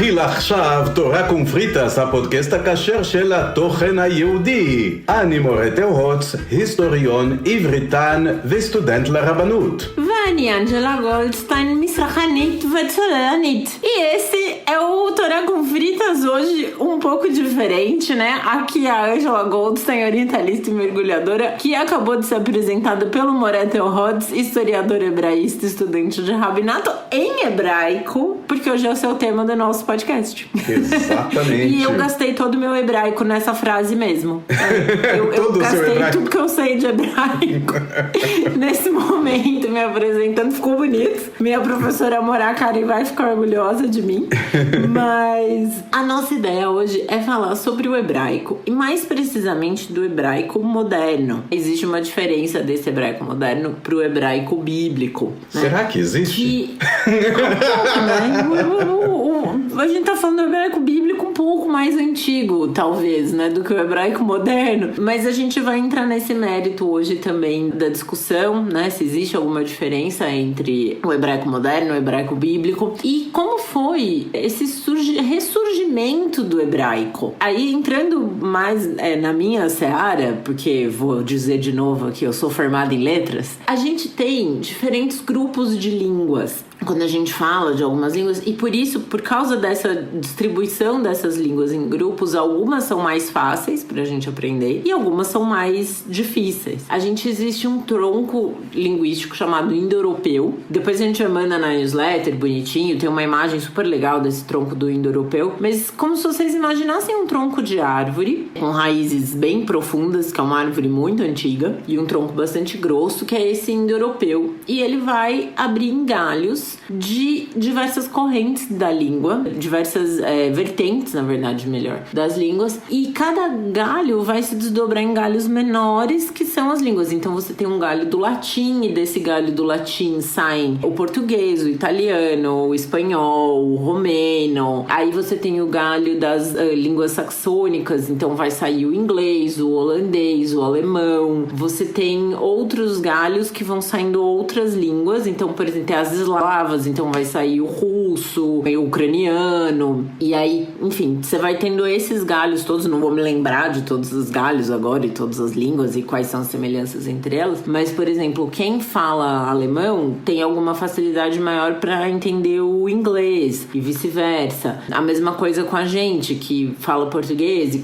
מתחיל עכשיו תורה קונפריטס, הפודקאסט הכשר של התוכן היהודי. אני מורה תאוהץ, היסטוריון, עבריתן וסטודנט לרבנות. ואני אנג'לה גולדסטיין, מסרחנית וצוללנית. E esse é o Torá com Fritas hoje, um pouco diferente, né? Aqui a Ângela Goldstein, orientalista e mergulhadora, que acabou de ser apresentada pelo Moretti Rodz, historiador hebraísta, estudante de rabinato em hebraico, porque hoje é o seu tema do nosso podcast. Exatamente. E eu gastei todo o meu hebraico nessa frase mesmo. Eu gastei tudo que eu sei de hebraico nesse momento, me apresentando. Ficou bonito. Minha professora Morakari vai ficar orgulhosa de mim. Mas a nossa ideia hoje é falar sobre o hebraico, e mais precisamente do hebraico moderno. Existe uma diferença desse hebraico moderno pro hebraico bíblico, né? Será que existe? A gente tá falando do hebraico bíblico um pouco mais antigo, talvez, né, do que o hebraico moderno. Mas a gente vai entrar nesse mérito hoje também da discussão, né, se existe alguma diferença entre o hebraico moderno e o hebraico bíblico. E como foi esse ressurgimento do hebraico. Aí, entrando mais na minha seara, porque vou dizer de novo que eu sou formada em letras, a gente tem diferentes grupos de línguas quando a gente fala de algumas línguas, e por isso, por causa dessa distribuição dessas línguas em grupos, algumas são mais fáceis pra gente aprender e algumas são mais difíceis. Existe um tronco linguístico chamado indo-europeu. Depois a gente manda na newsletter, bonitinho, tem uma imagem super legal desse tronco do indo-europeu, mas como se vocês imaginassem um tronco de árvore com raízes bem profundas, que é uma árvore muito antiga, e um tronco bastante grosso, que é esse indo-europeu. E ele vai abrir em galhos de diversas correntes da língua, diversas vertentes, na verdade, melhor, das línguas, e cada galho vai se desdobrar em galhos menores, que são as línguas. Então você tem um galho do latim, e desse galho do latim saem o português, o italiano, o espanhol, o romeno. Aí você tem o galho das línguas saxônicas, então vai sair o inglês, o holandês, o alemão. Você tem outros galhos que vão saindo outras línguas, então, por exemplo, tem as eslavas, então vai sair o russo, o ucraniano, e aí, enfim, você vai tendo esses galhos todos. Não vou me lembrar de todos os galhos agora e todas as línguas e quais são as semelhanças entre elas, mas, por exemplo, quem fala alemão tem alguma facilidade maior para entender o inglês e vice-versa. A mesma coisa com a gente que fala português e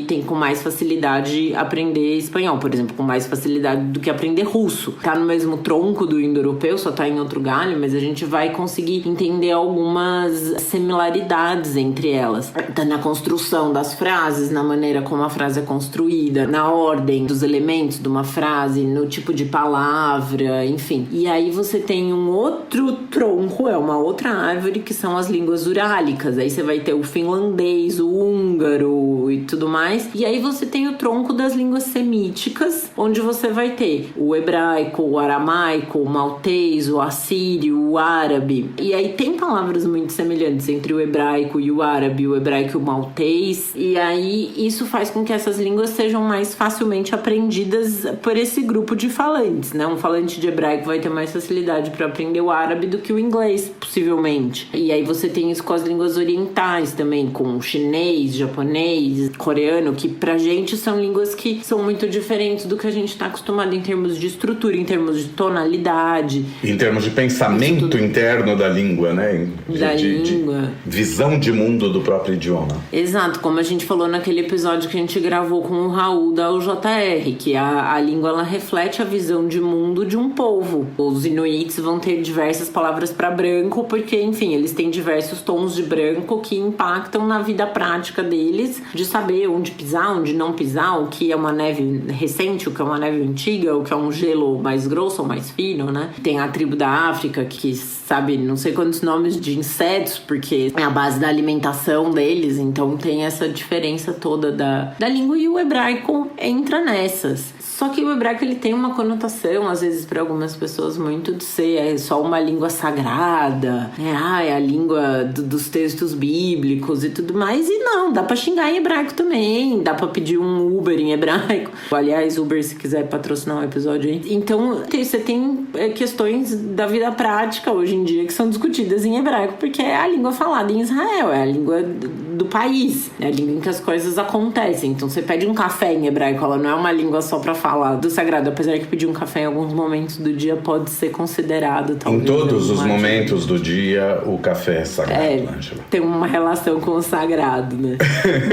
tem com mais facilidade aprender espanhol, por exemplo, com mais facilidade do que aprender russo. Tá no mesmo tronco do indo-europeu, só tá em outro galho, mas a gente vai conseguir entender algumas similaridades entre elas. Tá na construção das frases, na maneira como a frase é construída, na ordem dos elementos de uma frase, no tipo de palavra, enfim. E aí você tem um outro tronco, uma outra árvore, que são as línguas urálicas. Aí você vai ter o finlandês, o húngaro e tudo mais. E aí você tem o tronco das línguas semíticas, onde você vai ter o hebraico, o aramaico, o maltês, o assírio, o árabe. E aí tem palavras muito semelhantes entre o hebraico e o árabe, o hebraico e o maltês. E aí isso faz com que essas línguas sejam mais facilmente aprendidas por esse grupo de falantes, né? Um falante de hebraico vai ter mais facilidade para aprender o árabe do que o inglês, possivelmente. E aí você tem isso com as línguas orientais também, com chinês, japonês, coreano, que pra gente são línguas que são muito diferentes do que a gente tá acostumado em termos de estrutura, em termos de tonalidade, em termos de pensamento interno da língua, né? De visão de mundo do próprio idioma. Exato, como a gente falou naquele episódio que a gente gravou com o Raul da UJR, que a língua, ela reflete a visão de mundo de um povo. Os inuits vão ter diversas palavras para branco, porque, enfim, eles têm diversos tons de branco que impactam na vida prática deles, de saber onde pisar, onde não pisar, o que é uma neve recente, o que é uma neve antiga, o que é um gelo mais grosso ou mais fino, né? Tem a tribo da África, que sabe, não sei quantos nomes de insetos, porque é a base da alimentação deles, então tem essa diferença toda da língua, e o hebraico entra nessas. Só que o hebraico, ele tem uma conotação, às vezes, para algumas pessoas, muito de ser só uma língua sagrada, né? É a língua dos textos bíblicos e tudo mais. E não, dá pra xingar em hebraico também, dá pra pedir um Uber em hebraico. Aliás, Uber, se quiser patrocinar um episódio aí. Então, você tem questões da vida prática prática hoje em dia que são discutidas em hebraico, porque é a língua falada em Israel, é a língua do país, é a língua em que as coisas acontecem. Então você pede um café em hebraico, ela não é uma língua só pra falar do sagrado, apesar que pedir um café em alguns momentos do dia pode ser considerado talvez. Em todos os momentos do dia o café é sagrado, Ângela. Tem uma relação com o sagrado, né?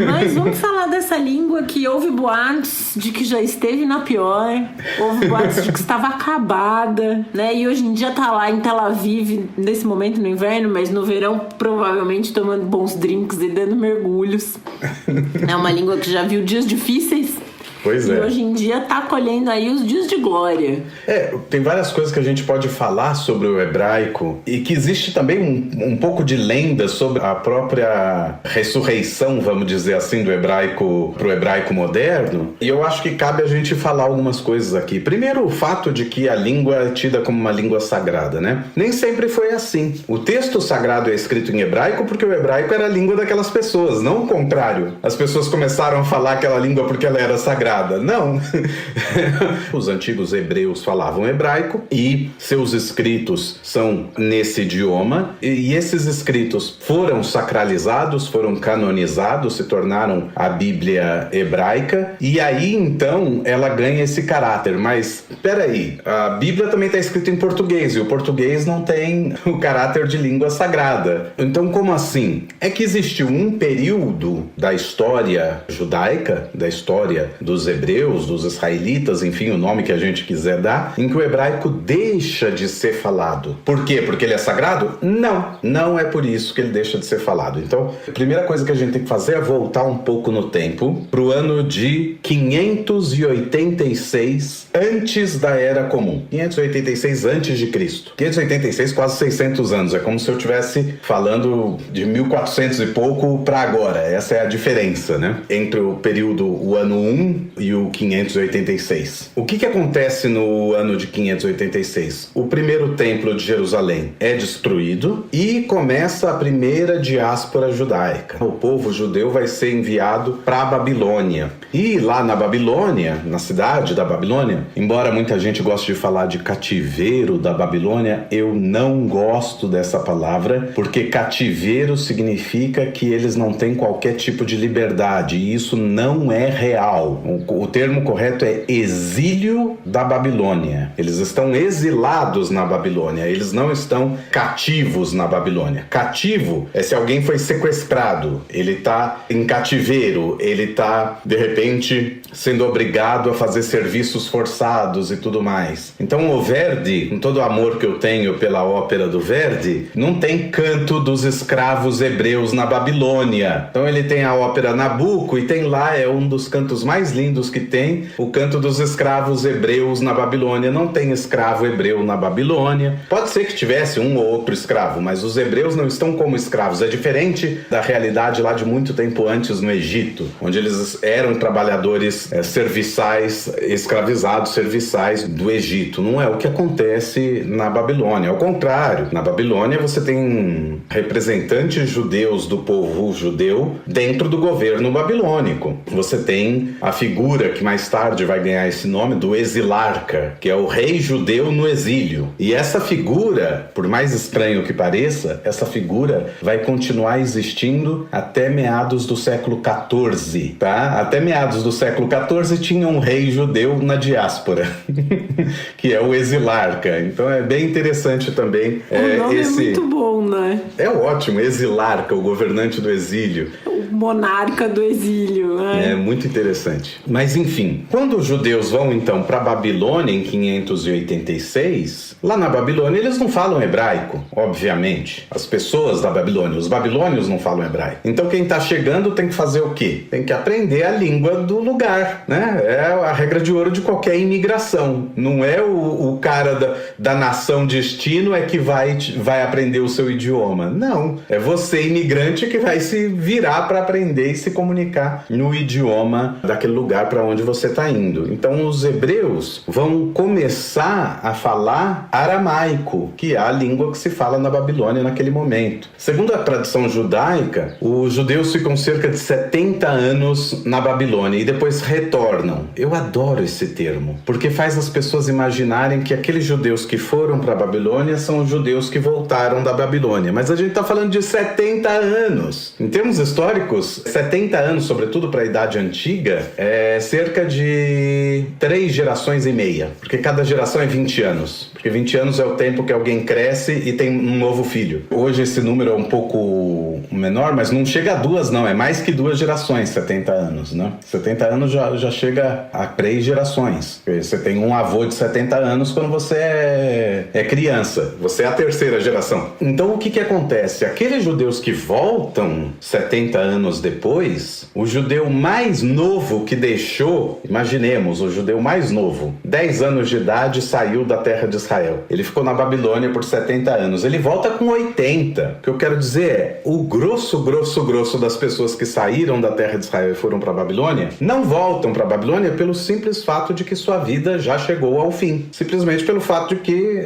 Mas vamos falar dessa língua que houve boatos de que já esteve na pior, houve boatos de que estava acabada, né? E hoje em dia tá lá em Tel Aviv, nesse momento no inverno, mas no verão provavelmente tomando bons drinks e dando mergulhos. É uma língua que já viu dias difíceis. Pois é. E hoje em dia tá colhendo aí os dias de glória. Tem várias coisas que a gente pode falar sobre o hebraico e que existe também um pouco de lenda sobre a própria ressurreição, vamos dizer assim, do hebraico pro hebraico moderno. E eu acho que cabe a gente falar algumas coisas aqui. Primeiro, o fato de que a língua é tida como uma língua sagrada, né? Nem sempre foi assim. O texto sagrado é escrito em hebraico porque o hebraico era a língua daquelas pessoas, não o contrário. As pessoas começaram a falar aquela língua porque ela era sagrada. Não. Os antigos hebreus falavam hebraico e seus escritos são nesse idioma, e esses escritos foram sacralizados, foram canonizados, se tornaram a Bíblia hebraica, e aí então ela ganha esse caráter. Mas peraí, a Bíblia também está escrita em português e o português não tem o caráter de língua sagrada. Então como assim? É que existiu um período da história judaica, da história dos hebreus, dos israelitas, enfim, o nome que a gente quiser dar, em que o hebraico deixa de ser falado. Por quê? Porque ele é sagrado? Não é por isso que ele deixa de ser falado. Então, a primeira coisa que a gente tem que fazer é voltar um pouco no tempo, para o ano de 586 antes da Era Comum. 586 antes de Cristo. 586, quase 600 anos. É como se eu estivesse falando de 1400 e pouco para agora. Essa é a diferença, né? Entre o período, o ano 1 e o 586. O que acontece no ano de 586? O primeiro templo de Jerusalém é destruído e começa a primeira diáspora judaica. O povo judeu vai ser enviado para a Babilônia. E lá na Babilônia, na cidade da Babilônia, embora muita gente goste de falar de cativeiro da Babilônia, eu não gosto dessa palavra, porque cativeiro significa que eles não têm qualquer tipo de liberdade, e isso não é real. O termo correto é exílio da Babilônia. Eles estão exilados na Babilônia, eles não estão cativos na Babilônia. Cativo é se alguém foi sequestrado, ele está em cativeiro, ele está, de repente, sendo obrigado a fazer serviços forçados e tudo mais. Então o Verdi, com todo o amor que eu tenho pela ópera do Verdi, não tem canto dos escravos hebreus na Babilônia. Então ele tem a ópera Nabucco e tem lá, é um dos cantos mais lindos que tem, o canto dos escravos hebreus na Babilônia. Não tem escravo hebreu na Babilônia. Pode ser que tivesse um ou outro escravo, mas os hebreus não estão como escravos. É diferente da realidade lá de muito tempo antes no Egito, onde eles eram trabalhadores serviçais, escravizados serviçais do Egito. Não é o que acontece na Babilônia. Ao contrário, na Babilônia você tem representantes judeus do povo judeu dentro do governo babilônico. Você tem a figura que mais tarde vai ganhar esse nome do exilarca, que é o rei judeu no exílio. E essa figura, por mais estranho que pareça, essa figura vai continuar existindo até meados do século XIV, tá? Até meados do século XIV tinha um rei judeu na diáspora, que é o exilarca. Então é bem interessante também. O nome é muito bom, né? É ótimo, exilarca, o governante do exílio. O monarca do exílio, né? É muito interessante. Mas enfim, quando os judeus vão então para Babilônia em 586, lá na Babilônia eles não falam hebraico, obviamente. As pessoas da Babilônia, os babilônios não falam hebraico. Então quem está chegando tem que fazer o quê? Tem que aprender a língua do lugar, né? É a regra de ouro de qualquer imigração. Não é o cara da nação destino é que vai aprender o seu idioma. Não. É você, imigrante, que vai se virar para aprender e se comunicar no idioma daquele lugar para onde você está indo. Então os hebreus vão começar a falar aramaico, que é a língua que se fala na Babilônia naquele momento. Segundo a tradição judaica, os judeus ficam cerca de 70 anos na Babilônia e depois retornam. Eu adoro esse termo, porque faz as pessoas imaginarem que aqueles judeus que foram para a Babilônia são os judeus que voltaram da Babilônia. Mas a gente está falando de 70 anos. Em termos históricos, 70 anos, sobretudo para a Idade Antiga, é cerca de 3 gerações e meia, porque cada geração é 20 anos. Porque 20 anos é o tempo que alguém cresce e tem um novo filho. Hoje esse número é um pouco menor, mas não chega a 2, não. É mais que 2 gerações, 70 anos, né? 70 anos já chega a 3 gerações. Você tem um avô de 70 anos quando você é criança. Você é a 3ª geração. Então o que acontece? Aqueles judeus que voltam 70 anos depois, o judeu mais novo que deixou, imaginemos, o judeu mais novo, 10 anos de idade, saiu da terra de Israel. Ele ficou na Babilônia por 70 anos. Ele volta com 80. O que eu quero dizer é, o grosso das pessoas que saíram da terra de Israel e foram para a Babilônia, não voltam para a Babilônia pelo simples fato de que sua vida já chegou ao fim. Simplesmente pelo fato de que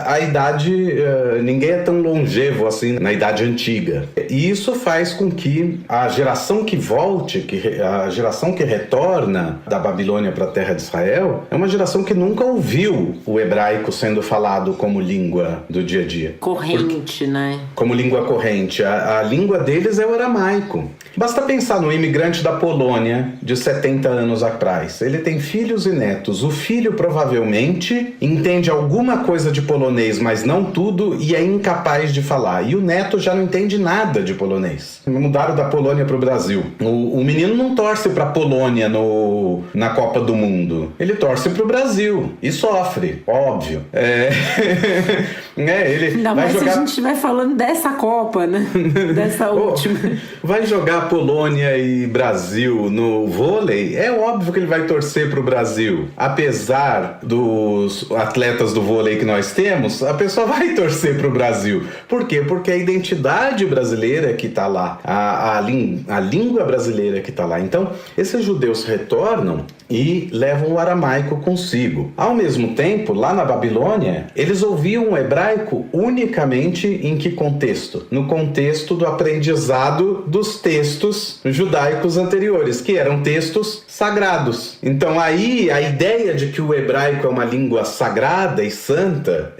a idade, ninguém é tão longevo assim na Idade Antiga. E isso faz com que a geração que volte, a geração que retorna da Babilônia para a terra de Israel, é uma geração que nunca ouviu o hebraico sendo falado como língua do dia a dia. Corrente, né? Como língua corrente. A língua deles é o aramaico. Basta pensar no imigrante da Polônia de 70 anos atrás. Ele tem filhos e netos. O filho provavelmente entende alguma coisa de polonês, mas não tudo, e é incapaz de falar. E o neto já não entende nada de polonês. Mudaram da Polônia para o Brasil. O menino não torce para a Polônia na Copa do Mundo. Ele torce para o Brasil. E sofre, óbvio. Ele ainda vai mais jogar... se a gente estiver falando dessa Copa, né? Dessa última. Vai jogar Polônia e Brasil no vôlei, é óbvio que ele vai torcer para o Brasil. Apesar dos atletas do vôlei que nós temos, a pessoa vai torcer para o Brasil. Por quê? Porque a identidade brasileira que está lá, a língua brasileira que está lá. Então, esses judeus retornam e levam o aramaico consigo. Ao mesmo tempo, lá na Babilônia, eles ouviam o hebraico unicamente em que contexto? No contexto do aprendizado dos textos judaicos anteriores, que eram textos sagrados. Então aí a ideia de que o hebraico é uma língua sagrada e santa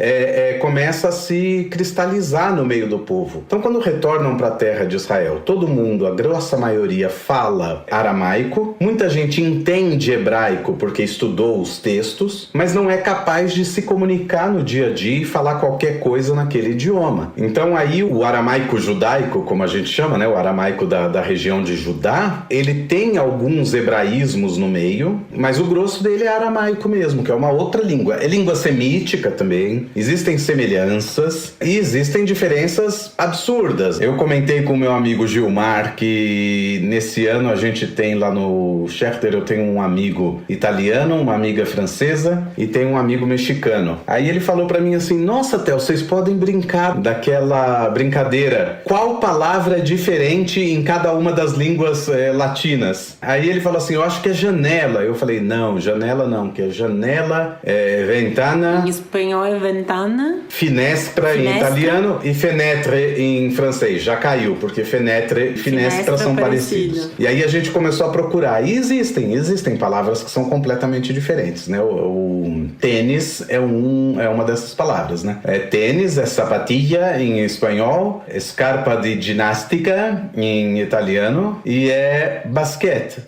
começa a se cristalizar no meio do povo. Então quando retornam para a terra de Israel, todo mundo, a grossa maioria, fala aramaico, muita gente entende hebraico porque estudou os textos, mas não é capaz de se comunicar no dia a dia e falar qualquer coisa naquele idioma. Então aí o aramaico judaico, como a gente chama, né, o aramaico da região de Judá, ele tem alguns hebraísmos no meio, mas o grosso dele é aramaico mesmo, que é uma outra língua. É língua semítica também, existem semelhanças e existem diferenças absurdas. Eu comentei com o meu amigo Gilmar que nesse ano a gente tem lá no Scherter, eu tenho um amigo italiano, uma amiga francesa e tenho um amigo mexicano. Aí ele falou pra mim assim, nossa, Theo, vocês podem brincar daquela brincadeira. Qual palavra é diferente em cada uma das línguas latinas? Aí ele falou assim, eu acho que é janela. Eu falei, não, janela não, que é janela, ventana. Em espanhol é ventana. Finestra em italiano e fenetre em francês. Já caiu, porque fenetre e finestra são parecidos. E aí a gente começou a procurar. E existem palavras que são completamente diferentes, né? O tênis é uma dessas palavras, né? Tênis é sapatilha em espanhol, scarpa de ginástica em italiano e é basquete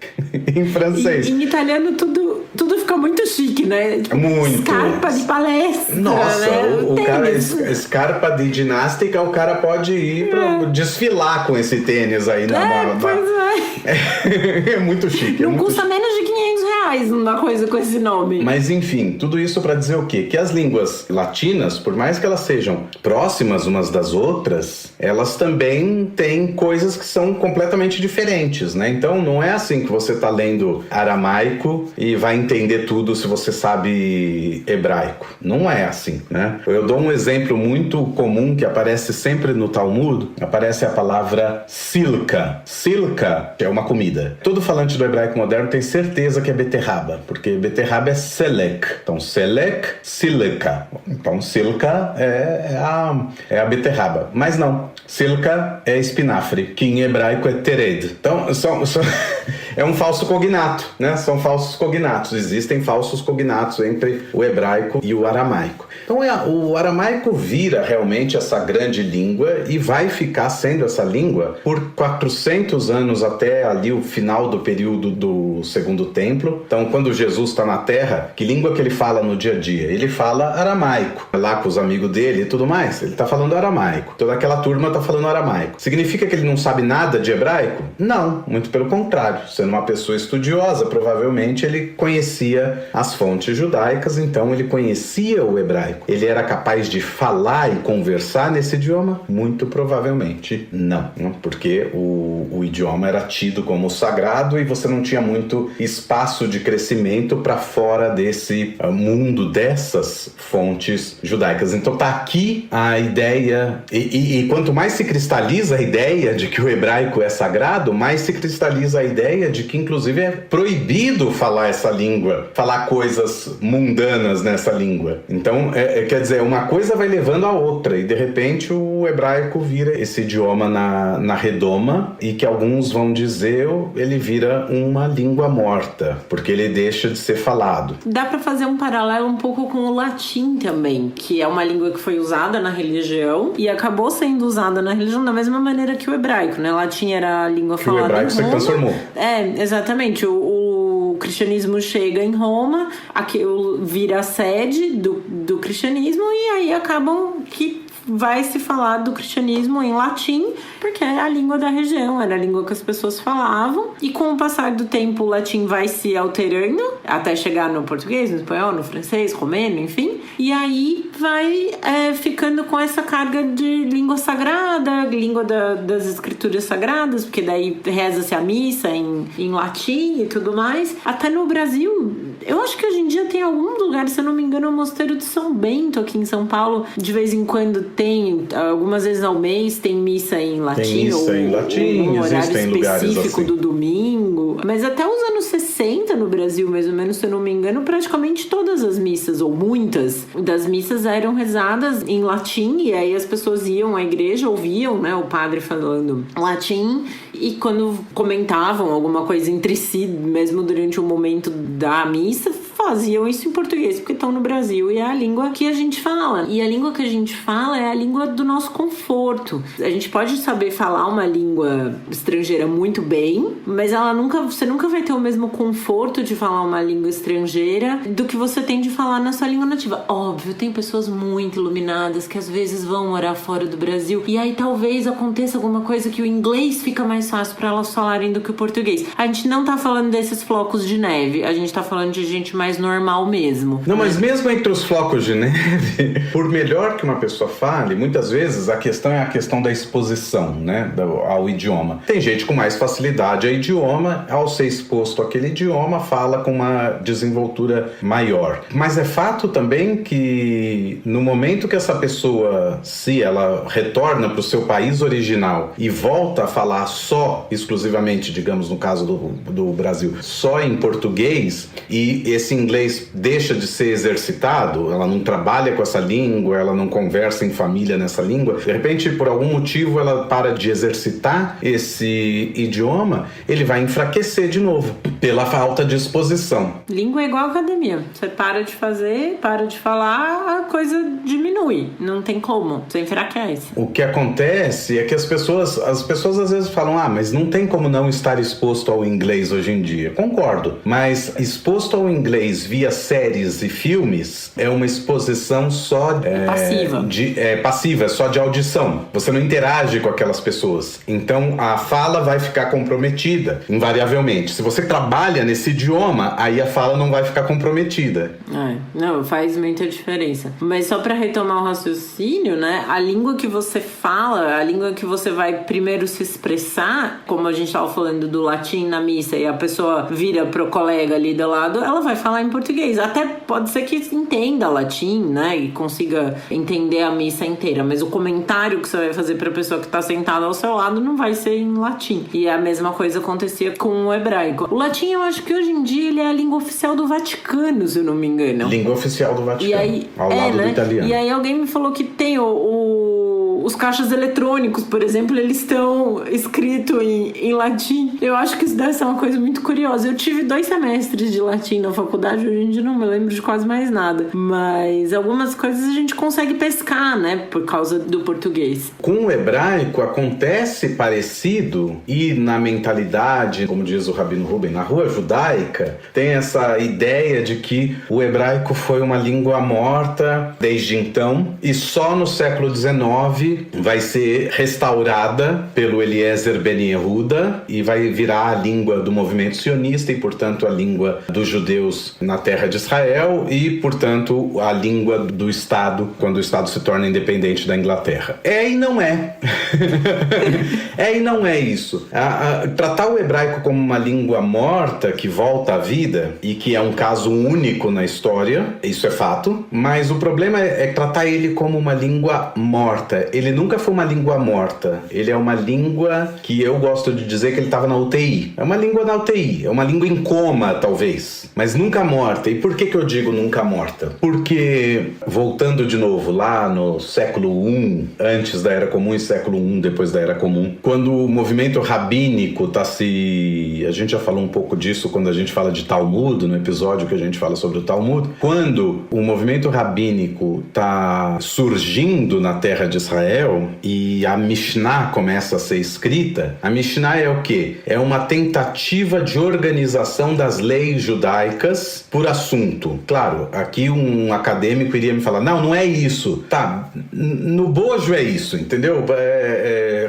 em francês. Em italiano tudo fica muito chique, né? Tipo, muito. Scarpa de palestra. Nossa, né? o cara, scarpa de ginástica, o cara pode ir pra desfilar com esse tênis aí na pois é. É muito chique. Não custa menos de R$500, faz uma coisa com esse nome. Mas enfim, tudo isso para dizer o quê? Que as línguas latinas, por mais que elas sejam próximas umas das outras, elas também têm coisas que são completamente diferentes, né? Então não é assim que você tá lendo aramaico e vai entender tudo se você sabe hebraico. Não é assim, né? Eu dou um exemplo muito comum que aparece sempre no Talmud, aparece a palavra silka. Silka é uma comida. Todo falante do hebraico moderno tem certeza que é beterraba, porque beterraba é selek. Então selek, silka. Então silka é a beterraba. Mas não, silka é espinafre, que em hebraico é tered. Então é um falso cognato, né? São falsos cognatos. Existem falsos cognatos entre o hebraico e o aramaico. Então o aramaico vira realmente essa grande língua e vai ficar sendo essa língua por 400 anos até ali o final do período do Segundo Templo. Então quando Jesus está na Terra, que língua que ele fala no dia a dia? Ele fala aramaico. Lá com os amigos dele e tudo mais, ele está falando aramaico. Toda aquela turma está falando aramaico. Significa que ele não sabe nada de hebraico? Não, muito pelo contrário. Sendo uma pessoa estudiosa, provavelmente ele conhecia as fontes judaicas, então ele conhecia o hebraico. Ele era capaz de falar e conversar nesse idioma? Muito provavelmente não, porque o idioma era tido como sagrado e você não tinha muito espaço de crescimento para fora desse mundo, dessas fontes judaicas. Então tá aqui a ideia, e quanto mais se cristaliza a ideia de que o hebraico é sagrado, mais se cristaliza a ideia de que inclusive é proibido falar essa língua, falar coisas mundanas nessa língua. Então, quer dizer, uma coisa vai levando a outra e de repente o hebraico vira esse idioma na redoma e que alguns vão dizer ele vira uma língua morta, porque ele deixa de ser falado. Dá para fazer um paralelo um pouco com o latim também, que é uma língua que foi usada na religião e acabou sendo usada na religião da mesma maneira que o hebraico, né? O latim era a língua falada em Roma. O hebraico se transformou. Exatamente. O cristianismo chega em Roma, aqui vira a sede do cristianismo e aí acabam que vai se falar do cristianismo em latim, porque é a língua da região, era a língua que as pessoas falavam, e com o passar do tempo o latim vai se alterando, até chegar no português, no espanhol, no francês, romeno, enfim, e aí vai ficando com essa carga de língua sagrada, língua das escrituras sagradas, porque daí reza-se a missa em latim e tudo mais. Até no Brasil, eu acho que hoje em dia tem alguns lugares, se eu não me engano, o Mosteiro de São Bento aqui em São Paulo, de vez em quando tem, algumas vezes ao mês tem missa em latim. Tem missa em latim, um horário existem lugares específico assim. Do domingo. Mas até os anos 60 no Brasil, mais ou menos, se eu não me engano, praticamente todas as missas, ou muitas das missas eram rezadas em latim, e aí as pessoas iam à igreja, ouviam, né, o padre falando latim, e quando comentavam alguma coisa entre si, mesmo durante o momento da missa, faziam isso em português, porque estão no Brasil e é a língua que a gente fala. E a língua que a gente fala é a língua do nosso conforto. A gente pode saber falar uma língua estrangeira muito bem, mas você nunca vai ter o mesmo conforto de falar uma língua estrangeira do que você tem de falar na sua língua nativa. Óbvio, tem pessoas muito iluminadas que às vezes vão morar fora do Brasil e aí talvez aconteça alguma coisa que o inglês fica mais fácil para elas falarem do que o português. A gente não tá falando desses flocos de neve, a gente tá falando de gente mais normal mesmo. Não, mas mesmo entre os flocos de neve, por melhor que uma pessoa fale, muitas vezes a questão é a questão da exposição, né, ao idioma. Tem gente com mais facilidade a idioma, ao ser exposto àquele idioma, fala com uma desenvoltura maior. Mas é fato também que no momento que essa pessoa, se ela retorna para o seu país original e volta a falar só, exclusivamente, digamos no caso do Brasil, só em português, e esse inglês deixa de ser exercitado, ela não trabalha com essa língua, ela não conversa em família nessa língua, de repente, por algum motivo, ela para de exercitar esse idioma, ele vai enfraquecer de novo, pela falta de exposição. Língua é igual academia. Você para de fazer, para de falar, a coisa diminui. Não tem como. Você enfraquece. O que acontece é que as pessoas às vezes falam, mas não tem como não estar exposto ao inglês hoje em dia. Concordo, mas exposto ao inglês via séries e filmes é uma exposição só passiva. Passiva, só de audição. Você não interage com aquelas pessoas. Então a fala vai ficar comprometida, invariavelmente. Se você trabalha trabalha nesse idioma, aí a fala não vai ficar comprometida. Não, faz muita diferença. Mas só pra retomar o raciocínio, né? A língua que você fala, a língua que você vai primeiro se expressar, como a gente tava falando do latim na missa, e a pessoa vira pro colega ali do lado, ela vai falar em português. Até pode ser que entenda latim, né? E consiga entender a missa inteira. Mas o comentário que você vai fazer pra pessoa que tá sentada ao seu lado não vai ser em latim. E a mesma coisa acontecia com o hebraico. O latim, eu acho que hoje em dia ele é a língua oficial do Vaticano, se eu não me engano. Língua oficial do Vaticano, aí, ao lado do italiano. E aí alguém me falou que tem os caixas eletrônicos, por exemplo, eles estão escritos em latim. Eu acho que isso deve ser uma coisa muito curiosa. Eu tive 2 semestres de latim na faculdade, hoje em dia não me lembro de quase mais nada. Mas algumas coisas a gente consegue pescar, né, por causa do português. Com o hebraico acontece parecido, e na mentalidade, como diz o Rabino Ruben, na rua judaica, tem essa ideia de que o hebraico foi uma língua morta desde então, e só no século XIX vai ser restaurada pelo Eliezer Ben Yehuda e vai virar a língua do movimento sionista e, portanto, a língua dos judeus na terra de Israel e, portanto, a língua do Estado quando o Estado se torna independente da Inglaterra. É e não é. É e não é isso. Tratar o hebraico como uma língua morta que volta à vida e que é um caso único na história, isso é fato, mas o problema é tratar ele como uma língua morta. Ele nunca foi uma língua morta. Ele é uma língua que eu gosto de dizer que ele estava na UTI. É uma língua na UTI. É uma língua em coma, talvez. Mas nunca morta. E por que eu digo nunca morta? Porque, voltando de novo lá no século I, antes da Era Comum, e século I depois da Era Comum, quando o movimento rabínico está se... A gente já falou um pouco disso quando a gente fala de Talmud, no episódio que a gente fala sobre o Talmud. Quando o movimento rabínico está surgindo na terra de Israel e a Mishnah começa a ser escrita, a Mishnah é o quê? É uma tentativa de organização das leis judaicas por assunto. Claro, aqui um acadêmico iria me falar, não é isso. Tá, no bojo é isso, entendeu?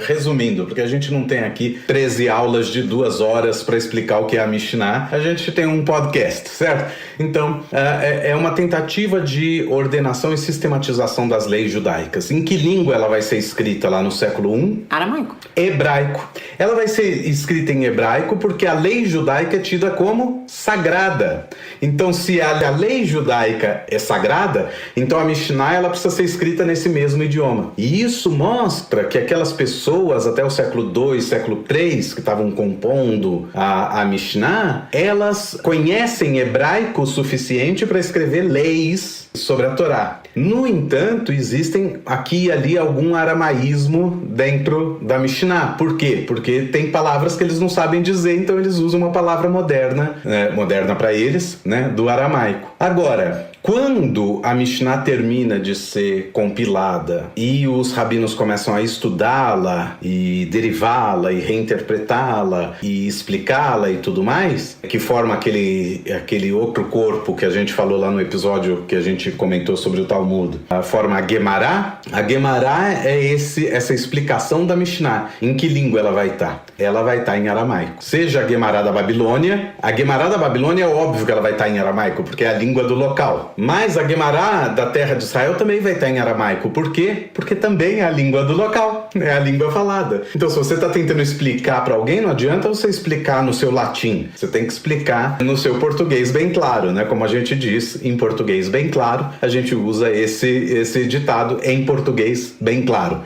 Resumindo, porque a gente não tem aqui 13 aulas de 2 horas para explicar o que é a Mishnah, a gente tem um podcast, certo? Então, é uma tentativa de ordenação e sistematização das leis judaicas. Em que língua ela vai ser escrita lá no século I? Aramaico. Hebraico. Ela vai ser escrita em hebraico porque a lei judaica é tida como sagrada. Então, se a lei judaica é sagrada, então a Mishnah ela precisa ser escrita nesse mesmo idioma. E isso mostra que aquelas pessoas, até o século II, século III, que estavam compondo a Mishnah, elas conhecem hebraico o suficiente para escrever leis sobre a Torá. No entanto, existem aqui e ali algum aramaísmo dentro da Mishnah. Por quê? Porque tem palavras que eles não sabem dizer, então eles usam uma palavra moderna, moderna para eles, né, do aramaico. Agora, quando a Mishnah termina de ser compilada e os rabinos começam a estudá-la e derivá-la e reinterpretá-la e explicá-la e tudo mais, que forma aquele outro corpo que a gente falou lá no episódio que a gente comentou sobre o Talmud, forma a Gemara. A Gemara é essa explicação da Mishnah. Em que língua ela vai estar? Ela vai estar em aramaico. Seja a Gemara da Babilônia. A Gemara da Babilônia é óbvio que ela vai estar em aramaico, porque é a língua do local. Mas a Gemara da terra de Israel também vai estar em aramaico. Por quê? Porque também é a língua do local. É a língua falada. Então, se você está tentando explicar para alguém, não adianta você explicar no seu latim. Você tem que explicar no seu português bem claro, né? Como a gente diz, em português bem claro, a gente usa esse ditado em português bem claro.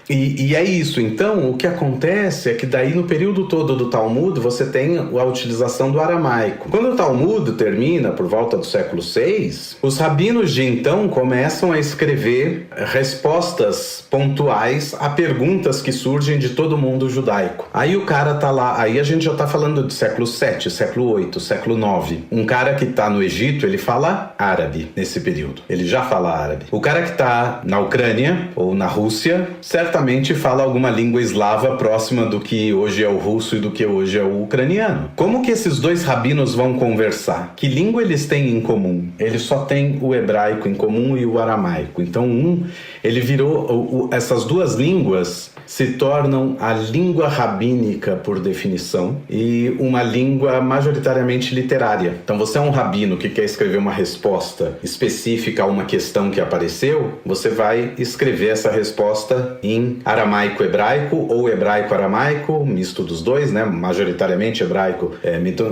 E é isso. Então, o que acontece é que daí no período todo do Talmud você tem a utilização do aramaico. Quando o Talmud termina, por volta do século VI, os rabinos de então começam a escrever respostas pontuais a perguntas que surgem de todo mundo judaico. Aí o cara tá lá, aí a gente já tá falando de século VII, século VIII, século IX. Um cara que tá no Egito, ele fala árabe nesse período. Ele já fala árabe. O cara que tá na Ucrânia ou na Rússia, certamente certamente fala alguma língua eslava próxima do que hoje é o russo e do que hoje é o ucraniano. Como que esses dois rabinos vão conversar? Que língua eles têm em comum? Eles só têm o hebraico em comum e o aramaico. Então ele virou... Essas duas línguas se tornam a língua rabínica por definição e uma língua majoritariamente literária. Então você é um rabino que quer escrever uma resposta específica a uma questão que apareceu, você vai escrever essa resposta em aramaico-hebraico ou hebraico-aramaico, misto dos dois, né? Majoritariamente hebraico,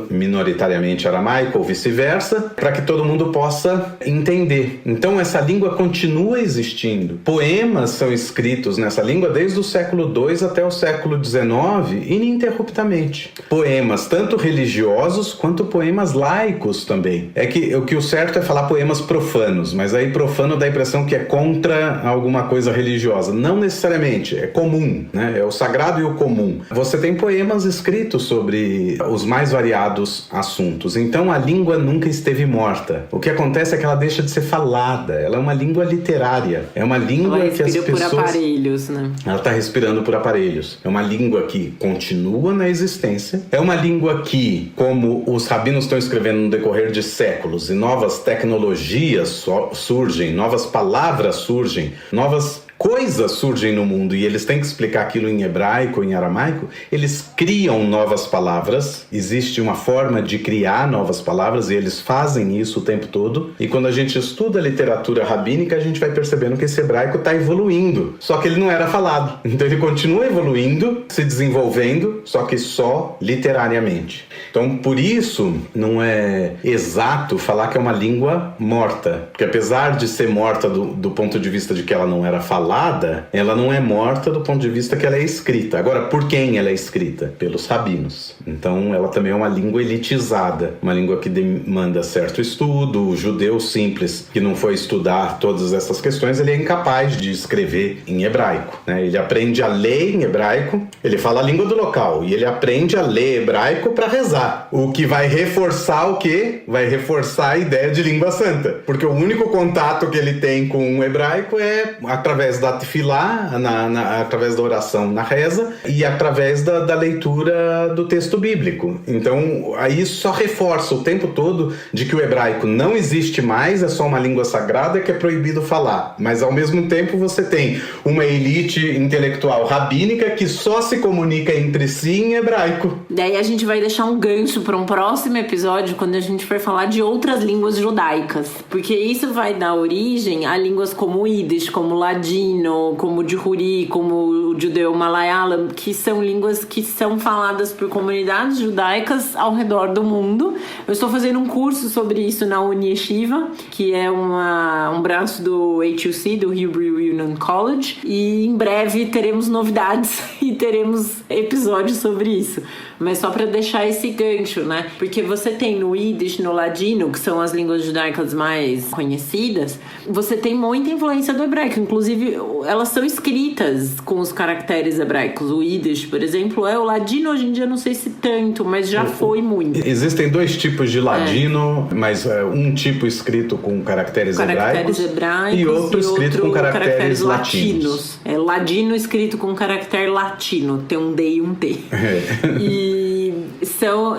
minoritariamente aramaico ou vice-versa, para que todo mundo possa entender. Então essa língua continua existindo. Poemas são escritos nessa língua desde o século II até o século XIX, ininterruptamente. Poemas tanto religiosos quanto poemas laicos também. É que o certo é falar poemas profanos, mas aí profano dá a impressão que é contra alguma coisa religiosa. Não necessariamente, é comum, né? É o sagrado e o comum. Você tem poemas escritos sobre os mais variados assuntos. Então a língua nunca esteve morta. O que acontece é que ela deixa de ser falada. Ela é uma língua literária. É uma língua que as pessoas... por aparelhos, né? Ela está respirando por aparelhos. É uma língua que continua na existência. É uma língua que, como os rabinos estão escrevendo no decorrer de séculos, e novas tecnologias surgem, novas palavras surgem, novas coisas surgem no mundo e eles têm que explicar aquilo em hebraico, em aramaico, eles criam novas palavras, existe uma forma de criar novas palavras e eles fazem isso o tempo todo. E quando a gente estuda a literatura rabínica, a gente vai percebendo que esse hebraico está evoluindo, só que ele não era falado. Então ele continua evoluindo, se desenvolvendo, só que só literariamente. Então por isso não é exato falar que é uma língua morta, porque apesar de ser morta do ponto de vista de que ela não era falada, ela não é morta do ponto de vista que ela é escrita. Agora, por quem ela é escrita? Pelos rabinos. Então, ela também é uma língua elitizada, uma língua que demanda certo estudo. O judeu simples, que não foi estudar todas essas questões, ele é incapaz de escrever em hebraico, né? Ele aprende a ler em hebraico, ele fala a língua do local, e ele aprende a ler hebraico para rezar. O que vai reforçar o quê? Vai reforçar a ideia de língua santa. Porque o único contato que ele tem com o hebraico é através da tefilá, através da oração na reza e através da leitura do texto bíblico. Então, aí só reforça o tempo todo de que o hebraico não existe mais, é só uma língua sagrada que é proibido falar. Mas, ao mesmo tempo, você tem uma elite intelectual rabínica que só se comunica entre si em hebraico. Daí a gente vai deixar um gancho para um próximo episódio quando a gente for falar de outras línguas judaicas. Porque isso vai dar origem a línguas como o Yiddish, como o ladino, como o Jehuri, como o judeu Malayalam, que são línguas que são faladas por comunidades judaicas ao redor do mundo. Eu estou fazendo um curso sobre isso na Uni-Yeshiva, que é um braço do HUC, do Hebrew Union College, e em breve teremos novidades e teremos episódios sobre isso. Mas só para deixar esse gancho, né? Porque você tem no Yiddish, no ladino, que são as línguas judaicas mais conhecidas, você tem muita influência do hebraico. Inclusive, elas são escritas com os caracteres hebraicos. O Yiddish, por exemplo, o ladino hoje em dia não sei se tanto, mas já foi muito. Existem dois tipos de ladino, mas um tipo escrito com caracteres hebraicos e outro escrito com caracteres latinos. Ladino escrito com caractere latino, tem um D e um T.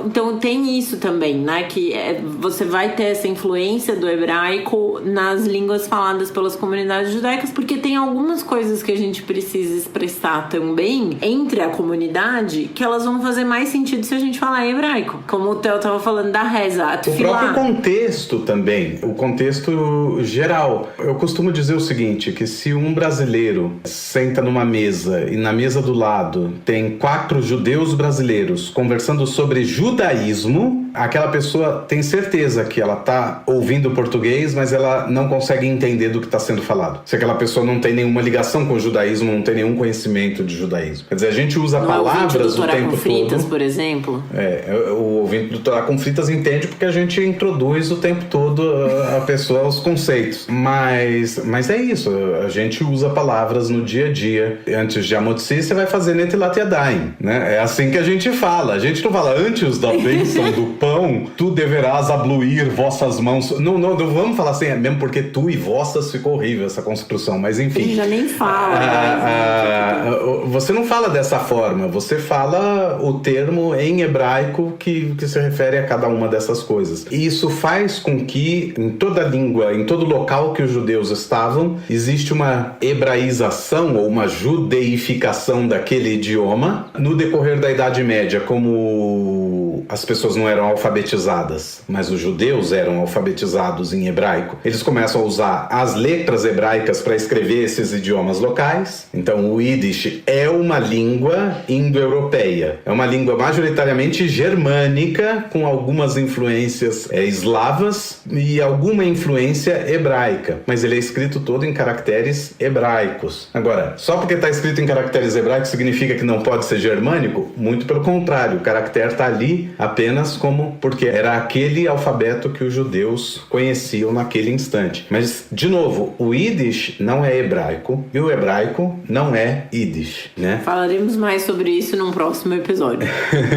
Então tem isso também, né? Que você vai ter essa influência do hebraico nas línguas faladas pelas comunidades judaicas, porque tem algumas coisas que a gente precisa expressar também entre a comunidade que elas vão fazer mais sentido se a gente falar em hebraico. Como o Theo estava falando da reza, o próprio contexto também, o contexto geral. Eu costumo dizer o seguinte, que se um brasileiro senta numa mesa e na mesa do lado tem 4 judeus brasileiros conversando sobre judaísmo, aquela pessoa tem certeza que ela está ouvindo português, mas ela não consegue entender do que está sendo falado. Se aquela pessoa não tem nenhuma ligação com o judaísmo, não tem nenhum conhecimento de judaísmo. Quer dizer, a gente usa palavras o tempo com fritas, todo. Por exemplo. O ouvinte do Torá com Fritas entende porque a gente introduz o tempo todo a pessoa aos conceitos. Mas é isso, a gente usa palavras no dia a dia. Antes de Amotzi, você vai fazer Netilat Yadayim, né? É assim que a gente fala. A gente não fala antes da bênção do pão pão, tu deverás abluir vossas mãos. Não vamos falar assim, mesmo porque tu e vossas ficou horrível essa construção, mas enfim. Ele já nem fala. Você não fala dessa forma, você fala o termo em hebraico que se refere a cada uma dessas coisas. E isso faz com que em toda língua, em todo local que os judeus estavam, existe uma hebraização ou uma judeificação daquele idioma. No decorrer da Idade Média, como as pessoas não eram alfabetizadas, mas os judeus eram alfabetizados em hebraico, eles começam a usar as letras hebraicas para escrever esses idiomas locais. Então o Yiddish é uma língua indo-europeia, é uma língua majoritariamente germânica, com algumas influências eslavas e alguma influência hebraica, mas ele é escrito todo em caracteres hebraicos. Agora, só porque está escrito em caracteres hebraicos significa que não pode ser germânico? Muito pelo contrário, o caractere está ali apenas como porque era aquele alfabeto que os judeus conheciam naquele instante. Mas, de novo, o Yiddish não é hebraico e o hebraico não é Yiddish, né? Falaremos mais sobre isso num próximo episódio.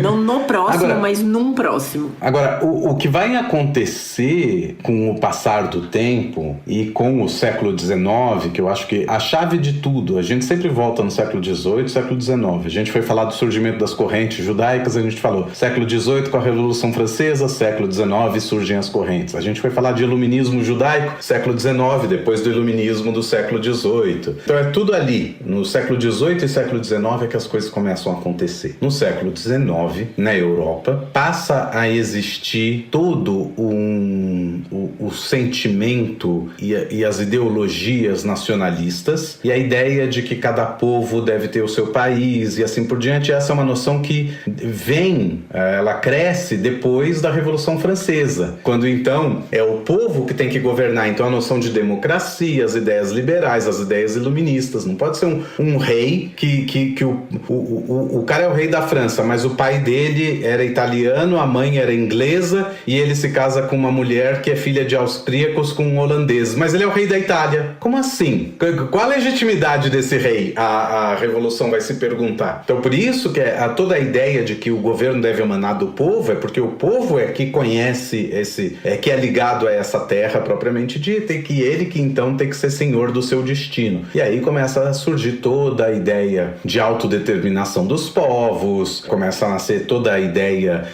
Não no próximo, agora, mas num próximo. Agora, o que vai acontecer com o passar do tempo e com o século XIX, que eu acho que a chave de tudo, a gente sempre volta no século XVIII e século XIX. A gente foi falar do surgimento das correntes judaicas, a gente falou século XVIII com a Revolução Francesa, século XIX surgem as correntes. A gente foi falar de iluminismo judaico, século XIX, depois do iluminismo do século XVIII. Então é tudo ali, no século XVIII e século XIX é que as coisas começam a acontecer. No século XIX, na Europa, passa a existir todo o sentimento e as ideologias nacionalistas e a ideia de que cada povo deve ter o seu país e assim por diante. Essa é uma noção que ela cresce depois da Revolução Francesa, quando então é o povo que tem que governar. Então a noção de democracia, as ideias liberais, as ideias iluministas, não pode ser um rei que o cara é o rei da França, mas o pai dele era italiano, a mãe era inglesa e ele se casa com uma mulher que é filha de austríacos com holandeses, mas ele é o rei da Itália. Como assim? Qual a legitimidade desse rei? A Revolução vai se perguntar. Então por isso que toda a ideia de que o governo deve emanar do povo é porque o povo é que conhece que é ligado a essa terra propriamente dita e que ele que então tem que ser senhor do seu destino. E aí começa a surgir toda a ideia de autodeterminação dos povos, começa a nascer toda a ideia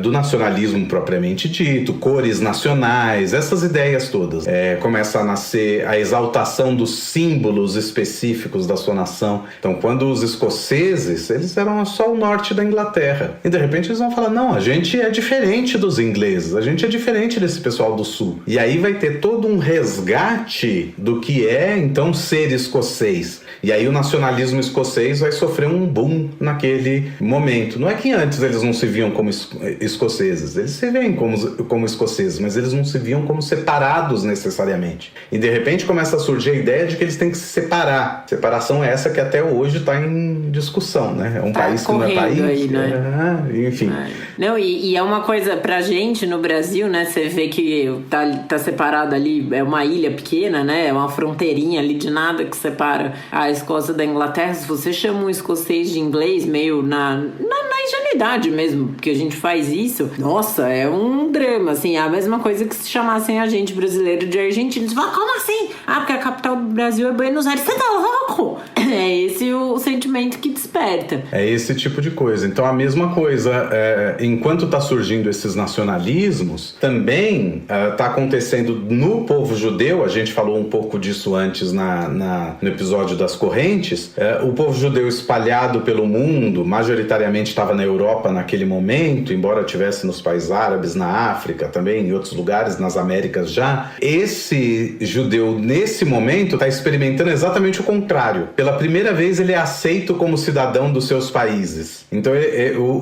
do nacionalismo propriamente dito, cores nacionais, essas ideias todas. Começa a nascer a exaltação dos símbolos específicos da sua nação. Então quando os escoceses, eles eram só o norte da Inglaterra, e de repente eles vão falar, não, a gente é diferente dos ingleses, a gente é diferente desse pessoal do sul. E aí vai ter todo um resgate do que é então ser escocês. E aí o nacionalismo escocês vai sofrer um boom naquele momento. Não é que antes eles não se viam como escoceses, eles se veem como escoceses, mas eles não se viam como separados necessariamente. E de repente começa a surgir a ideia de que eles têm que se separar. Separação é essa que até hoje está em discussão, né? É um país que não é país. Aí, né? Enfim. Não, e é uma coisa pra gente no Brasil, né? Você vê que tá separado ali, é uma ilha pequena, né? É uma fronteirinha ali de nada que separa a Escócia da Inglaterra. Se você chama um escocês de inglês meio na ingenuidade mesmo, porque a gente faz isso, nossa, é um drama, assim, é a mesma coisa que se chamassem a gente brasileiro de argentino. Eles falam, como assim? Porque a capital do Brasil é Buenos Aires. Você tá louco? É esse o sentimento que desperta. É esse tipo de coisa. Então a mesma coisa, enquanto tá surgindo esses nacionalismos, também tá acontecendo no povo judeu, a gente falou um pouco disso antes no episódio das correntes, o povo judeu espalhado pelo mundo, majoritariamente estava na Europa naquele momento, embora tivesse nos países árabes, na África também, em outros lugares, nas Américas já. Esse judeu, nesse momento, está experimentando exatamente o contrário. Pela primeira vez, ele é aceito como cidadão dos seus países. Então,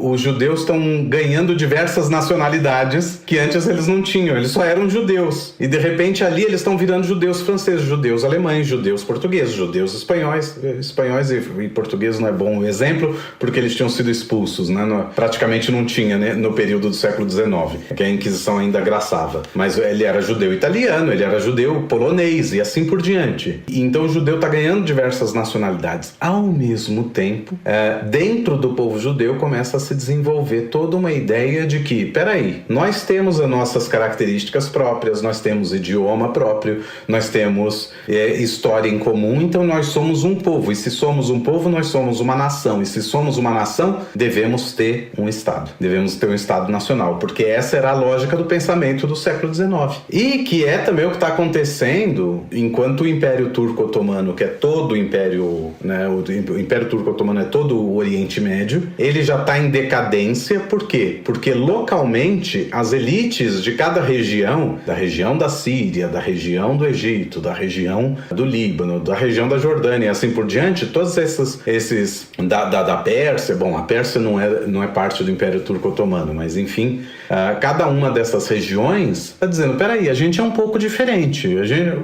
os judeus estão ganhando diversas nacionalidades que antes eles não tinham. Eles só eram judeus. E, de repente, ali eles estão virando judeus franceses, judeus alemães, judeus portugueses, judeus espanhóis. Espanhóis e portugueses não é bom exemplo, porque eles tinham sido expulsos, né, otomano praticamente não tinha, né, no período do século XIX, que a Inquisição ainda graçava. Mas ele era judeu italiano, ele era judeu polonês e assim por diante. Então o judeu está ganhando diversas nacionalidades. Ao mesmo tempo, dentro do povo judeu começa a se desenvolver toda uma ideia de que, peraí, nós temos as nossas características próprias, nós temos idioma próprio, nós temos história em comum, então nós somos um povo. E se somos um povo, nós somos uma nação. E se somos uma nação, devemos ter um Estado. Devemos ter um Estado nacional, porque essa era a lógica do pensamento do século XIX. E que é também o que está acontecendo enquanto o Império Turco-Otomano, que é todo o Império, né, o Império Turco-Otomano é todo o Oriente Médio, ele já está em decadência. Por quê? Porque localmente as elites de cada região, da região da Síria, da região do Egito, da região do Líbano, da região da Jordânia e assim por diante, todos esses da Pérsia, bom, a Pérsia não é parte do Império Turco-Otomano, mas enfim, cada uma dessas regiões está dizendo, peraí, a gente é um pouco diferente,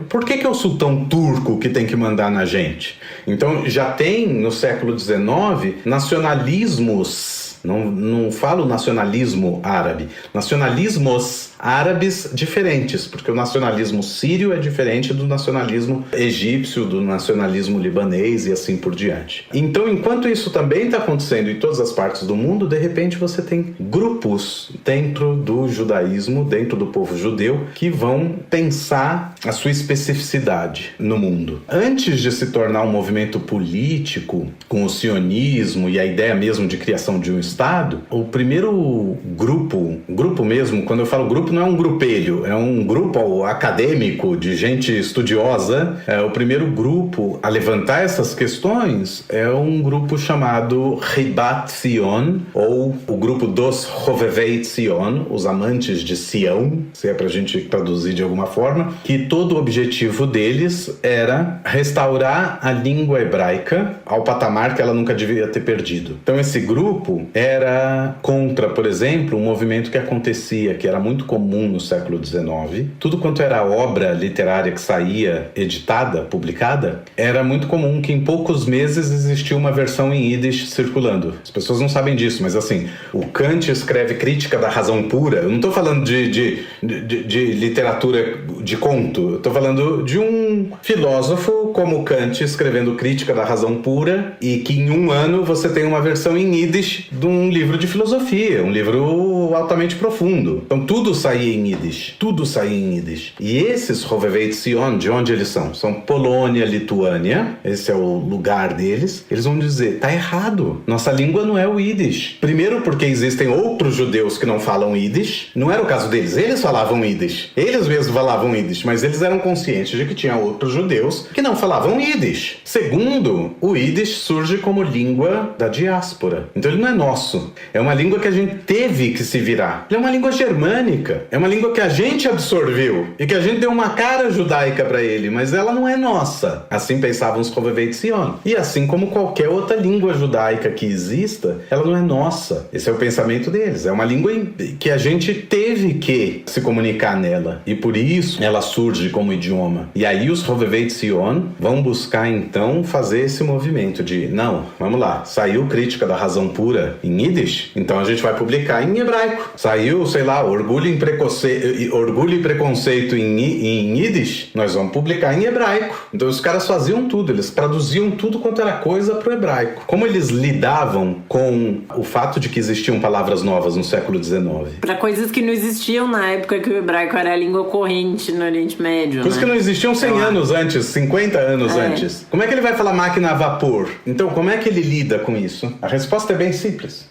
por que é o sultão turco que tem que mandar na gente? Então já tem no século XIX nacionalismos. Não falo nacionalismo árabe, nacionalismos árabes diferentes, porque o nacionalismo sírio é diferente do nacionalismo egípcio, do nacionalismo libanês e assim por diante. Então, enquanto isso também está acontecendo em todas as partes do mundo, de repente você tem grupos dentro do judaísmo, dentro do povo judeu, que vão pensar a sua especificidade no mundo. Antes de se tornar um movimento político, com o sionismo e a ideia mesmo de criação de um Estado, o primeiro grupo mesmo, quando eu falo grupo, não é um grupelho, é um grupo acadêmico de gente estudiosa. O primeiro grupo a levantar essas questões é um grupo chamado Chibat Zion, ou o grupo dos Hovevei Zion, os amantes de Sião, se é pra gente traduzir de alguma forma, que todo o objetivo deles era restaurar a língua hebraica ao patamar que ela nunca devia ter perdido. Então esse grupo era contra, por exemplo, um movimento que acontecia, que era muito comum no século XIX. Tudo quanto era obra literária que saía editada, publicada, era muito comum que em poucos meses existia uma versão em Yiddish circulando. As pessoas não sabem disso, mas assim, o Kant escreve Crítica da Razão Pura. Eu não estou falando de literatura de conto, eu estou falando de um filósofo como Kant escrevendo Crítica da Razão Pura, e que em um ano você tem uma versão em Yiddish de um livro de filosofia, um livro altamente profundo. Então tudo saía em Yiddish, tudo saía em Yiddish. E esses Hovevei Zion, de onde eles são? São Polônia, Lituânia, esse é o lugar deles. Eles vão dizer, tá errado, nossa língua não é o Yiddish. Primeiro porque existem outros judeus que não falam Yiddish, não era o caso deles, eles falavam Yiddish, eles mesmos falavam Yiddish, mas eles eram conscientes de que tinha outros judeus que não falavam Yiddish. Segundo, o Yiddish surge como língua da diáspora, então ele não é nosso, é uma língua que a gente teve que se virar. Ele é uma língua germânica, é uma língua que a gente absorveu e que a gente deu uma cara judaica para ele, mas ela não é nossa. Assim pensavam os Hovevei Zion. E assim como qualquer outra língua judaica que exista, ela não é nossa. Esse é o pensamento deles. É uma língua que a gente teve que se comunicar nela, e por isso ela surge como idioma. E aí os Hovevei Zion vão buscar então fazer esse movimento de, não, vamos lá, saiu Crítica da Razão Pura em Yiddish, então a gente vai publicar em hebraico. Saiu, sei lá, Orgulho e Preconceito em Yiddish, nós vamos publicar em hebraico. Então os caras faziam tudo, eles traduziam tudo quanto era coisa para o hebraico. Como eles lidavam com o fato de que existiam palavras novas no século XIX? Para coisas que não existiam na época que o hebraico era a língua corrente no Oriente Médio, coisas que não existiam 100 anos antes, 50 anos antes. Como é que ele vai falar máquina a vapor? Então, como é que ele lida com isso? A resposta é bem simples.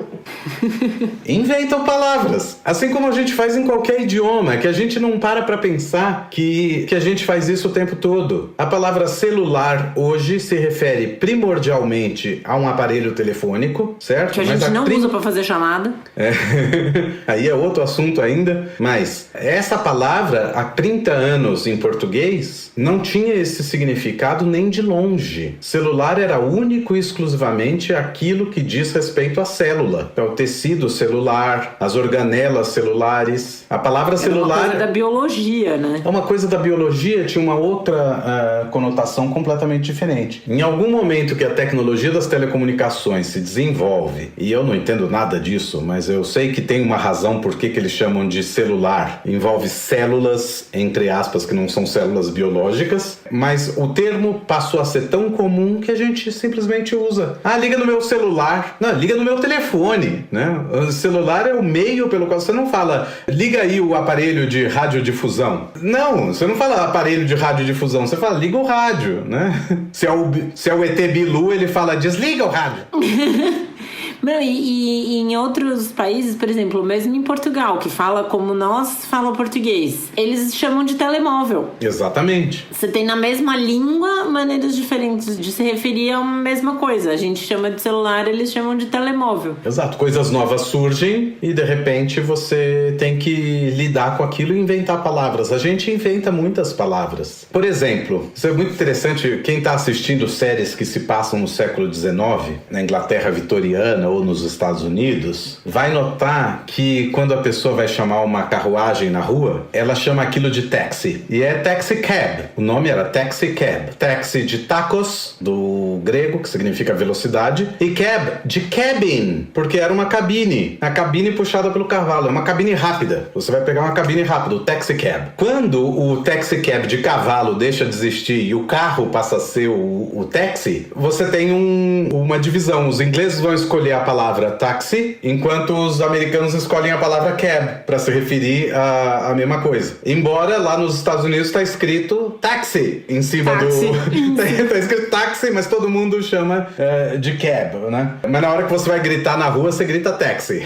Inventam palavras. Assim como a gente faz em qualquer idioma, que a gente não para pensar que a gente faz isso o tempo todo. A palavra celular hoje se refere primordialmente a um aparelho telefônico, certo? Que a gente não usa para fazer chamada. Aí é outro assunto ainda. Mas essa palavra, há 30 anos em português, não tinha esse significado nem de longe. Celular era único e exclusivamente aquilo que diz respeito à célula. Então, o tecido celular, as organelas celulares. A palavra celular... É uma coisa da biologia, né? É uma coisa da biologia, tinha uma outra conotação completamente diferente. Em algum momento que a tecnologia das telecomunicações se desenvolve, e eu não entendo nada disso, mas eu sei que tem uma razão por que eles chamam de celular. Envolve células, entre aspas, que não são células biológicas, mas o termo passou a ser tão comum que a gente simplesmente usa. Ah, liga no meu celular. Não, liga no meu telefone, né? O celular é o meio pelo qual você não fala, liga aí o aparelho de radiodifusão. Não, você não fala aparelho de radiodifusão, você fala, liga o rádio, né? Se é o ET Bilu, ele fala, desliga o rádio. Não, e em outros países, por exemplo, mesmo em Portugal, que fala como nós fala português, eles chamam de telemóvel. Exatamente. Você tem na mesma língua maneiras diferentes de se referir a uma mesma coisa. A gente chama de celular, eles chamam de telemóvel. Exato. Coisas novas surgem e, de repente, você tem que lidar com aquilo e inventar palavras. A gente inventa muitas palavras. Por exemplo, isso é muito interessante, quem está assistindo séries que se passam no século XIX, na Inglaterra vitoriana, ou nos Estados Unidos, vai notar que quando a pessoa vai chamar uma carruagem na rua, ela chama aquilo de taxi. E é taxi cab. O nome era taxi cab. Taxi de tacos, do grego, que significa velocidade, e cab, de cabin, porque era uma cabine. A cabine puxada pelo cavalo. É uma cabine rápida. Você vai pegar uma cabine rápida, o taxi cab. Quando o taxi cab de cavalo deixa de existir e o carro passa a ser o táxi, você tem uma divisão. Os ingleses vão escolher a palavra táxi, enquanto os americanos escolhem a palavra cab para se referir à mesma coisa. Embora lá nos Estados Unidos está escrito táxi em cima tá escrito táxi, mas todo mundo chama de cab, né? Mas na hora que você vai gritar na rua, você grita táxi.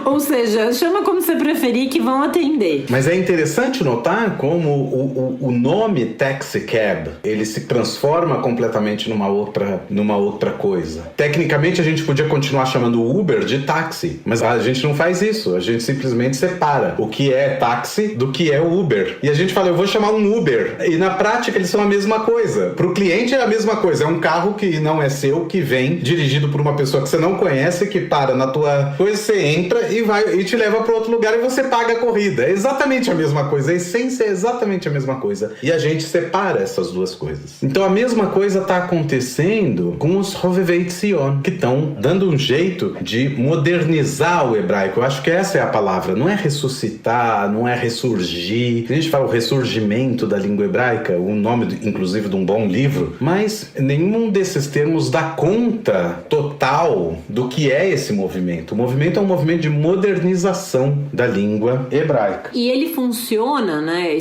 Ou seja, chama como você preferir que vão atender. Mas é interessante notar como o nome taxi cab, ele se transforma completamente numa outra coisa. Tecnicamente a gente podia continuar chamando o Uber de táxi, mas a gente não faz isso, a gente simplesmente separa o que é táxi do que é o Uber. E a gente fala, eu vou chamar um Uber, e na prática eles são a mesma coisa. Pro cliente é a mesma coisa, é um carro que não é seu, que vem dirigido por uma pessoa que você não conhece, que para na tua coisa, você entra e vai e te leva para outro lugar e você paga a corrida. É exatamente a mesma coisa, a essência é exatamente a mesma coisa. E a gente separa essas duas coisas. Então a mesma coisa está acontecendo com os Hovevei-Tzion, que estão dando um jeito de modernizar o hebraico. Eu acho que essa é a palavra. Não é ressuscitar, não é ressurgir. A gente fala o ressurgimento da língua hebraica, o nome, inclusive, de um bom livro, mas nenhum desses termos dá conta total do que é esse movimento. O movimento é um movimento de modernização da língua hebraica. E ele funciona, né?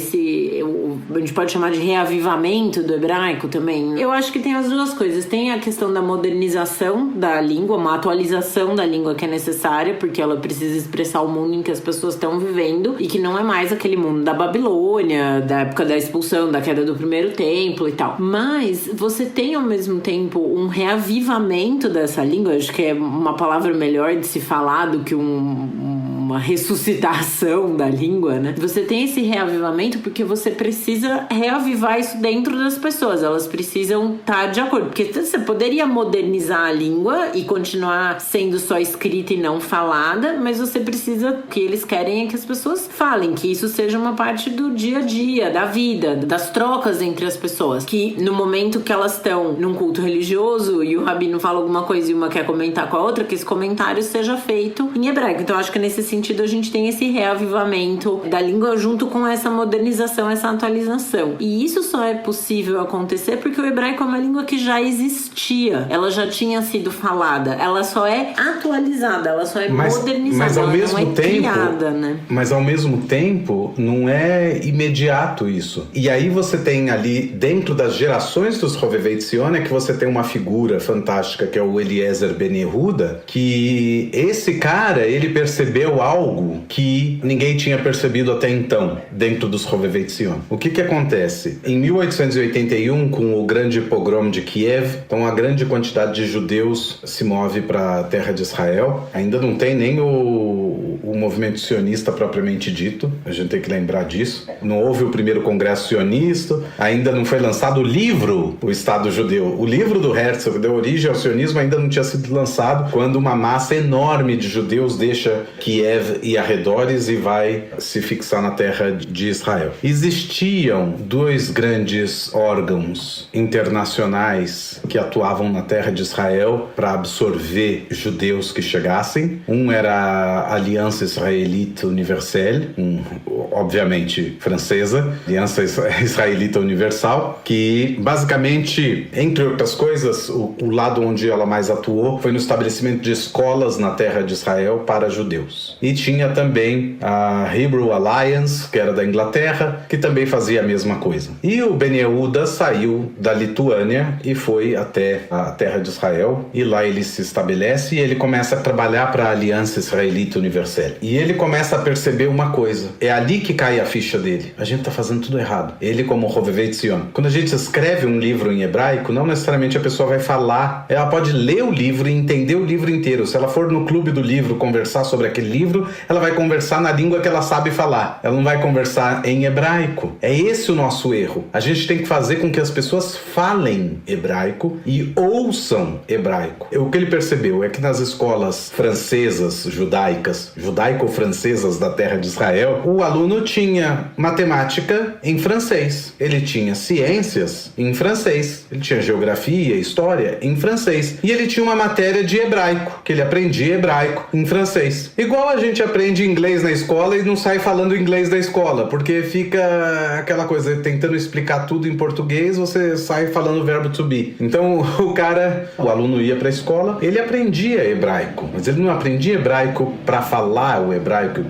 A gente pode chamar de reavivamento do hebraico também. Eu acho que tem as duas coisas. Tem a questão da modernização da língua, uma atualização da língua que é necessária, porque ela precisa expressar o mundo em que as pessoas estão vivendo e que não é mais aquele mundo da Babilônia, da época da expulsão, da queda do primeiro templo e tal. Mas você tem ao mesmo tempo um reavivamento dessa língua, acho que é uma palavra melhor de se falar do que uma ressuscitação da língua, né? Você tem esse reavivamento porque você precisa reavivar isso dentro das pessoas. Elas precisam estar de acordo. Porque você poderia modernizar a língua e continuar sendo só escrita e não falada, mas você precisa, o que eles querem é que as pessoas falem, que isso seja uma parte do dia a dia, da vida, das trocas entre as pessoas. Que no momento que elas estão num culto religioso e o rabino fala alguma coisa e uma quer comentar com a outra, que esse comentário seja feito em hebraico. Então acho que nesse sentido a gente tem esse reavivamento da língua junto com essa modernização, essa atualização. E isso só é possível acontecer porque o hebraico é uma língua que já existia, ela já tinha sido falada, ela só é atualizada, ela só é modernizada, mas ao ela mesmo não é tempo, criada, né? Mas ao mesmo tempo não é imediato isso. E aí você tem ali, dentro das gerações dos Hovevei-Tzion, é que você tem uma figura fantástica que é o Eliezer Ben Yehuda, que esse cara, ele percebeu algo que ninguém tinha percebido até então, dentro dos Hovevei-Tzion. O que acontece? Em 1881, com o grande pogrom de Kiev, então uma grande quantidade de judeus se move para a terra de Israel. Ainda não tem nem o o movimento sionista propriamente dito, a gente tem que lembrar disso. Não houve o primeiro congresso sionista, ainda não foi lançado o livro O Estado Judeu. O livro do Herzl, que deu origem ao sionismo, ainda não tinha sido lançado, quando uma massa enorme de judeus deixa Kiev e arredores e vai se fixar na terra de Israel. Existiam dois grandes órgãos internacionais que atuavam na terra de Israel para absorver judeus que chegassem. Um era a Aliança Israelita Universelle, obviamente francesa, Aliança Israelita Universal, que basicamente, entre outras coisas, o lado onde ela mais atuou foi no estabelecimento de escolas na terra de Israel para judeus. E tinha também a Hebrew Alliance, que era da Inglaterra, que também fazia a mesma coisa. E o Ben Yehuda saiu da Lituânia e foi até a terra de Israel, e lá ele se estabelece e ele começa a trabalhar para a Aliança Israelita Universelle. E ele começa a perceber uma coisa, é ali que cai a ficha dele. A gente está fazendo tudo errado. Ele como Hovevei Tzion. Quando a gente escreve um livro em hebraico, não necessariamente a pessoa vai falar, ela pode ler o livro e entender o livro inteiro. Se ela for no clube do livro conversar sobre aquele livro, ela vai conversar na língua que ela sabe falar. Ela não vai conversar em hebraico. É esse o nosso erro. A gente tem que fazer com que as pessoas falem hebraico e ouçam hebraico. O que ele percebeu é que nas escolas francesas, judaico-francesas da terra de Israel, o aluno tinha matemática em francês, ele tinha ciências em francês, ele tinha geografia, história em francês, e ele tinha uma matéria de hebraico, que ele aprendia hebraico em francês. Igual a gente aprende inglês na escola e não sai falando inglês da escola, porque fica aquela coisa, tentando explicar tudo em português, você sai falando o verbo to be. Então o aluno ia para a escola, ele aprendia hebraico, mas ele não aprendia hebraico para falar o hebraico,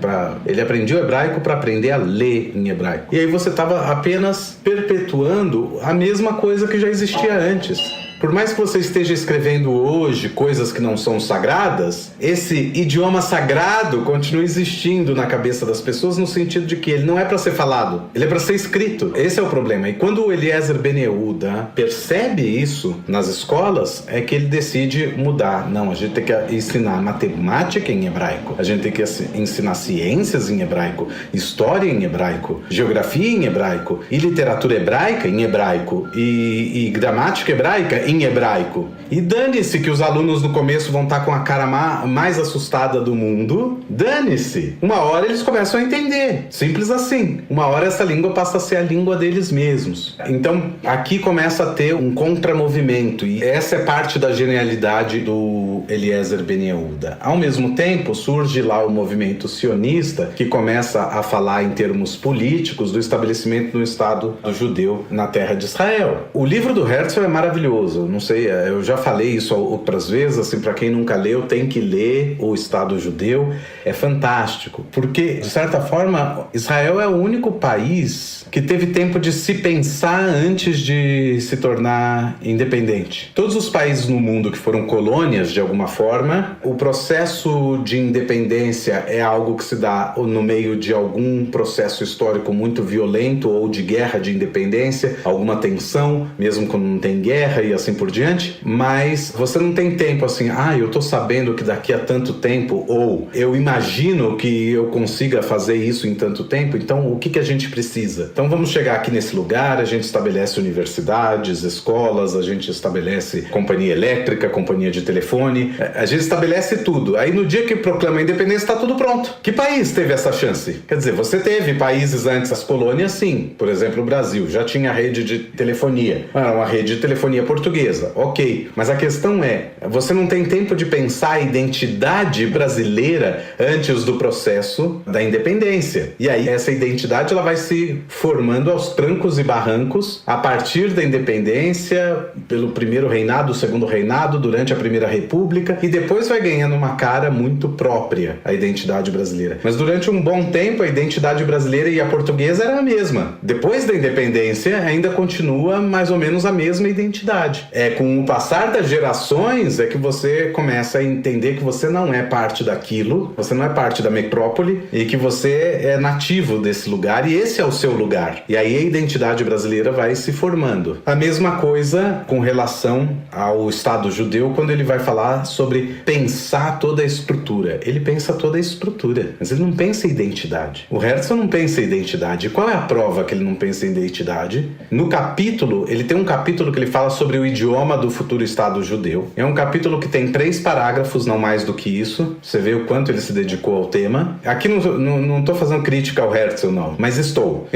ele aprendia o hebraico para aprender a ler em hebraico. E aí você estava apenas perpetuando a mesma coisa que já existia antes. Por mais que você esteja escrevendo hoje coisas que não são sagradas, esse idioma sagrado continua existindo na cabeça das pessoas, no sentido de que ele não é para ser falado, ele é para ser escrito. Esse é o problema. E quando o Eliezer Ben Yehuda percebe isso nas escolas, é que ele decide mudar. Não, a gente tem que ensinar matemática em hebraico, a gente tem que ensinar ciências em hebraico, história em hebraico, geografia em hebraico, e literatura hebraica em hebraico, e gramática hebraica em hebraico. E dane-se que os alunos no começo vão estar com a cara mais assustada do mundo. Dane-se. Uma hora eles começam a entender. Simples assim. Uma hora essa língua passa a ser a língua deles mesmos. Então, aqui começa a ter um contramovimento. E essa é parte da genialidade do Eliezer Ben Yehuda. Ao mesmo tempo, surge lá o movimento sionista, que começa a falar em termos políticos do estabelecimento do Estado judeu na terra de Israel. O livro do Herzl é maravilhoso. Não sei, eu já falei isso outras vezes, assim, para quem nunca leu, tem que ler o Estado Judeu. É fantástico, porque, de certa forma, Israel é o único país que teve tempo de se pensar antes de se tornar independente. Todos os países no mundo que foram colônias, de alguma forma, o processo de independência é algo que se dá no meio de algum processo histórico muito violento ou de guerra de independência, alguma tensão, mesmo quando não tem guerra e assim por diante, mas você não tem tempo assim, eu tô sabendo que daqui a tanto tempo, ou eu imagino que eu consiga fazer isso em tanto tempo, então o que a gente precisa? Então vamos chegar aqui nesse lugar, a gente estabelece universidades, escolas, a gente estabelece companhia elétrica, companhia de telefone, a gente estabelece tudo. Aí no dia que proclama a independência está tudo pronto. Que país teve essa chance? Quer dizer, você teve países antes das colônias, sim. Por exemplo, o Brasil já tinha rede de telefonia. Era uma rede de telefonia portuguesa, ok. Mas a questão é, você não tem tempo de pensar a identidade brasileira antes do processo da independência. E aí essa identidade ela vai se formando aos trancos e barrancos a partir da independência, pelo primeiro reinado, segundo reinado, durante a Primeira República, e depois vai ganhando uma cara muito própria, a identidade brasileira. Mas durante um bom tempo a identidade brasileira e a portuguesa era a mesma. Depois da independência ainda continua mais ou menos a mesma identidade. identidade. É com o passar das gerações é que você começa a entender que você não é parte daquilo, você não é parte da metrópole e que você é nativo desse lugar e esse é o seu lugar. E aí a identidade brasileira vai se formando. A mesma coisa com relação ao Estado judeu quando ele vai falar sobre pensar toda a estrutura. Ele pensa toda a estrutura, mas ele não pensa em identidade. O Herzl não pensa em identidade. E qual é a prova que ele não pensa em identidade? No capítulo, ele tem um capítulo que ele fala sobre o idioma do futuro Estado judeu. É um capítulo que tem 3 parágrafos, não mais do que isso. Você vê o quanto ele se dedicou ao tema. Aqui não estou fazendo crítica ao Herzl, não, mas estou.